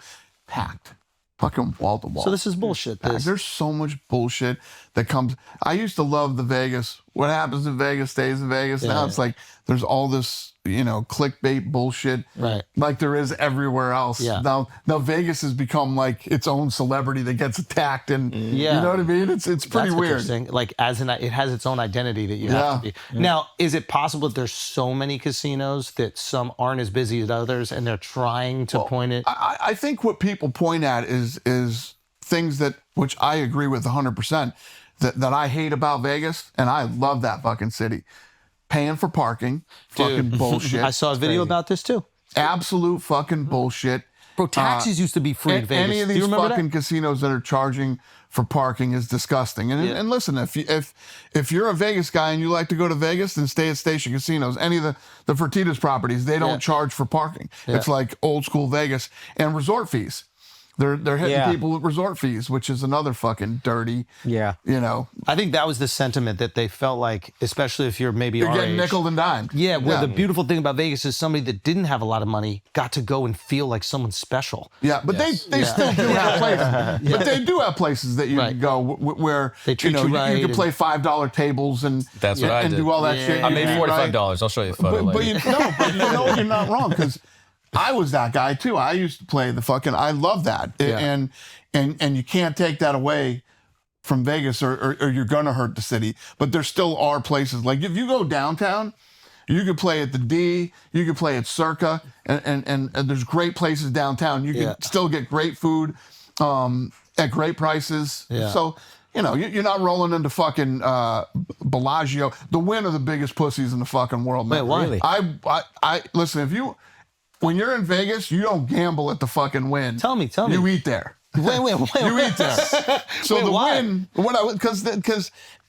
packed, fucking wall to wall. So this is bullshit. This. There's so much bullshit that comes. I used to love the Vegas what happens in Vegas stays in Vegas. Now it's like there's all this, clickbait bullshit, right? Like there is everywhere else. Yeah. Now Vegas has become like its own celebrity that gets attacked, and you know what I mean. It's pretty weird. Like it has its own identity that you have to be. Now, is it possible that there's so many casinos that some aren't as busy as others, and they're trying to point it? I think what people point at is things which I agree with 100%. That I hate about Vegas, and I love that fucking city. Paying for parking, fucking bullshit. I saw a video about this too. Absolute fucking bullshit. Bro, taxis used to be free in Vegas. Any of these fucking casinos that are charging for parking is disgusting. And listen, if you're a Vegas guy and you like to go to Vegas, then stay at Station Casinos. Any of the Fertitas properties, they don't charge for parking. It's like old school Vegas. And resort fees. They're hitting people with resort fees, which is another fucking dirty. Yeah. I think that was the sentiment that they felt like, especially if you're maybe You're our getting age. nickeled and dimed. Yeah, well, the beautiful thing about Vegas is somebody that didn't have a lot of money got to go and feel like someone special. Yeah, but they still do have places. But they do have places that you can go where they treat you right. You can play $5 tables and that's what I did. do all that shit. I made $45. I'll show you a photo But later. you're not wrong, because I was that guy too. I used to play I love that. And you can't take that away from Vegas or you're gonna hurt the city. But there still are places, like if you go downtown, you could play at the D, you could play at Circa, and there's great places downtown. You can still get great food at great prices. Yeah. So you're not rolling into fucking Bellagio. The Wynn are the biggest pussies in the fucking world, man. Wait, why? Really? I listen, when you're in Vegas, you don't gamble at the fucking Wynn. Tell me. You eat there. Wait. You eat there. So Wait, the why? Wynn, because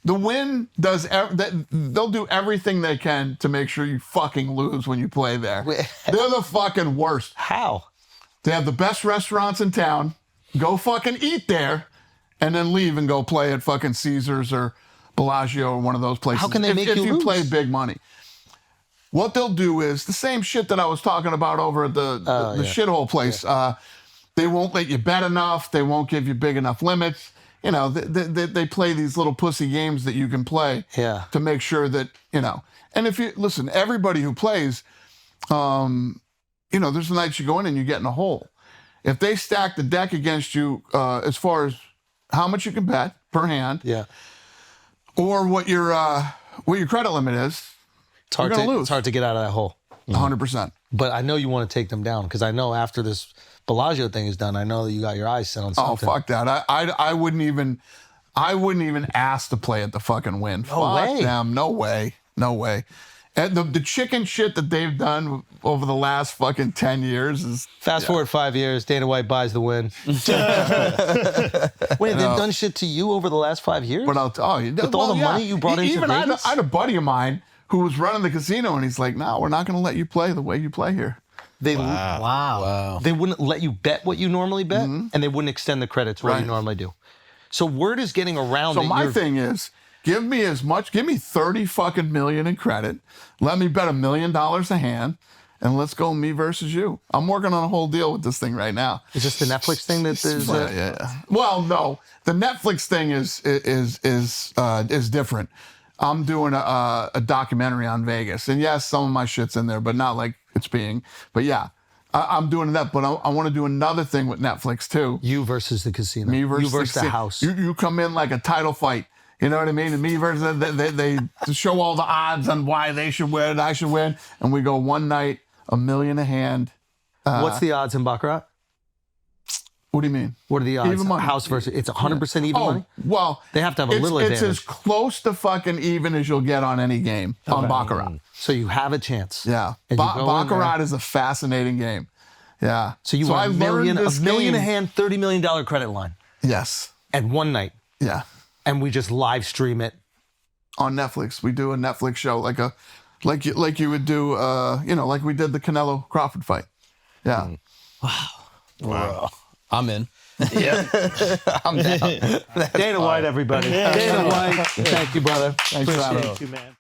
the Wynn does, they'll do everything they can to make sure you fucking lose when you play there. They're the fucking worst. How? They have the best restaurants in town. Go fucking eat there, and then leave and go play at fucking Caesars or Bellagio or one of those places. How can they make if you you lose? play big money? What they'll do is the same shit that I was talking about over at the shithole place. They won't let you bet enough. They won't give you big enough limits. They play these little pussy games that you can play to make sure that, And if you, listen, everybody who plays, there's nights you go in and you get in a hole. If they stack the deck against you as far as how much you can bet per hand, or what your credit limit is, you're going to lose. It's hard to get out of that hole. 100%. But I know you want to take them down, because I know after this Bellagio thing is done, I know that you got your eyes set on something. Oh, fuck that. I wouldn't even ask to play at the fucking Wynn. No way. Fuck them. No way. And the chicken shit that they've done over the last fucking 10 years is... Fast forward 5 years, Dana White buys the Wynn. Wait, they've done shit to you over the last 5 years? But I'll tell you. With all the money you brought into Vegas? I had a buddy of mine who was running the casino, and he's like, no, we're not going to let you play the way you play here. Wow. They wouldn't let you bet what you normally bet, and they wouldn't extend the credit to what you normally do. So word is getting around. So my thing is, give me 30 fucking million in credit. Let me bet $1 million a hand, and let's go me versus you. I'm working on a whole deal with this thing right now. Is this the Netflix thing that is? Yeah. Well, no, the Netflix thing is different. I'm doing a documentary on Vegas, and yes, some of my shit's in there, but not like it's being. But yeah, I'm doing that. But I want to do another thing with Netflix too. You versus the casino. Me versus, you versus the house. You come in like a title fight. You know what I mean? And me versus they show all the odds on why they should win, I should win, and we go one night, $1 million a hand. What's the odds in baccarat? What do you mean? What are the odds? Even money. House versus, it's 100% even money? Well, they have to have a little advantage. It's as close to fucking even as you'll get on any game on baccarat. So you have a chance. Yeah. Baccarat is a fascinating game. Yeah. So you want $1 million a hand, $30 million credit line. Yes. At one night. Yeah. And we just live stream it on Netflix. We do a Netflix show like you would do like we did the Canelo Crawford fight. Yeah. Wow. I'm in. Yeah. I'm down. Dana White, everybody. Dana White. Thank you, brother. Thanks for having me. Thank you, man.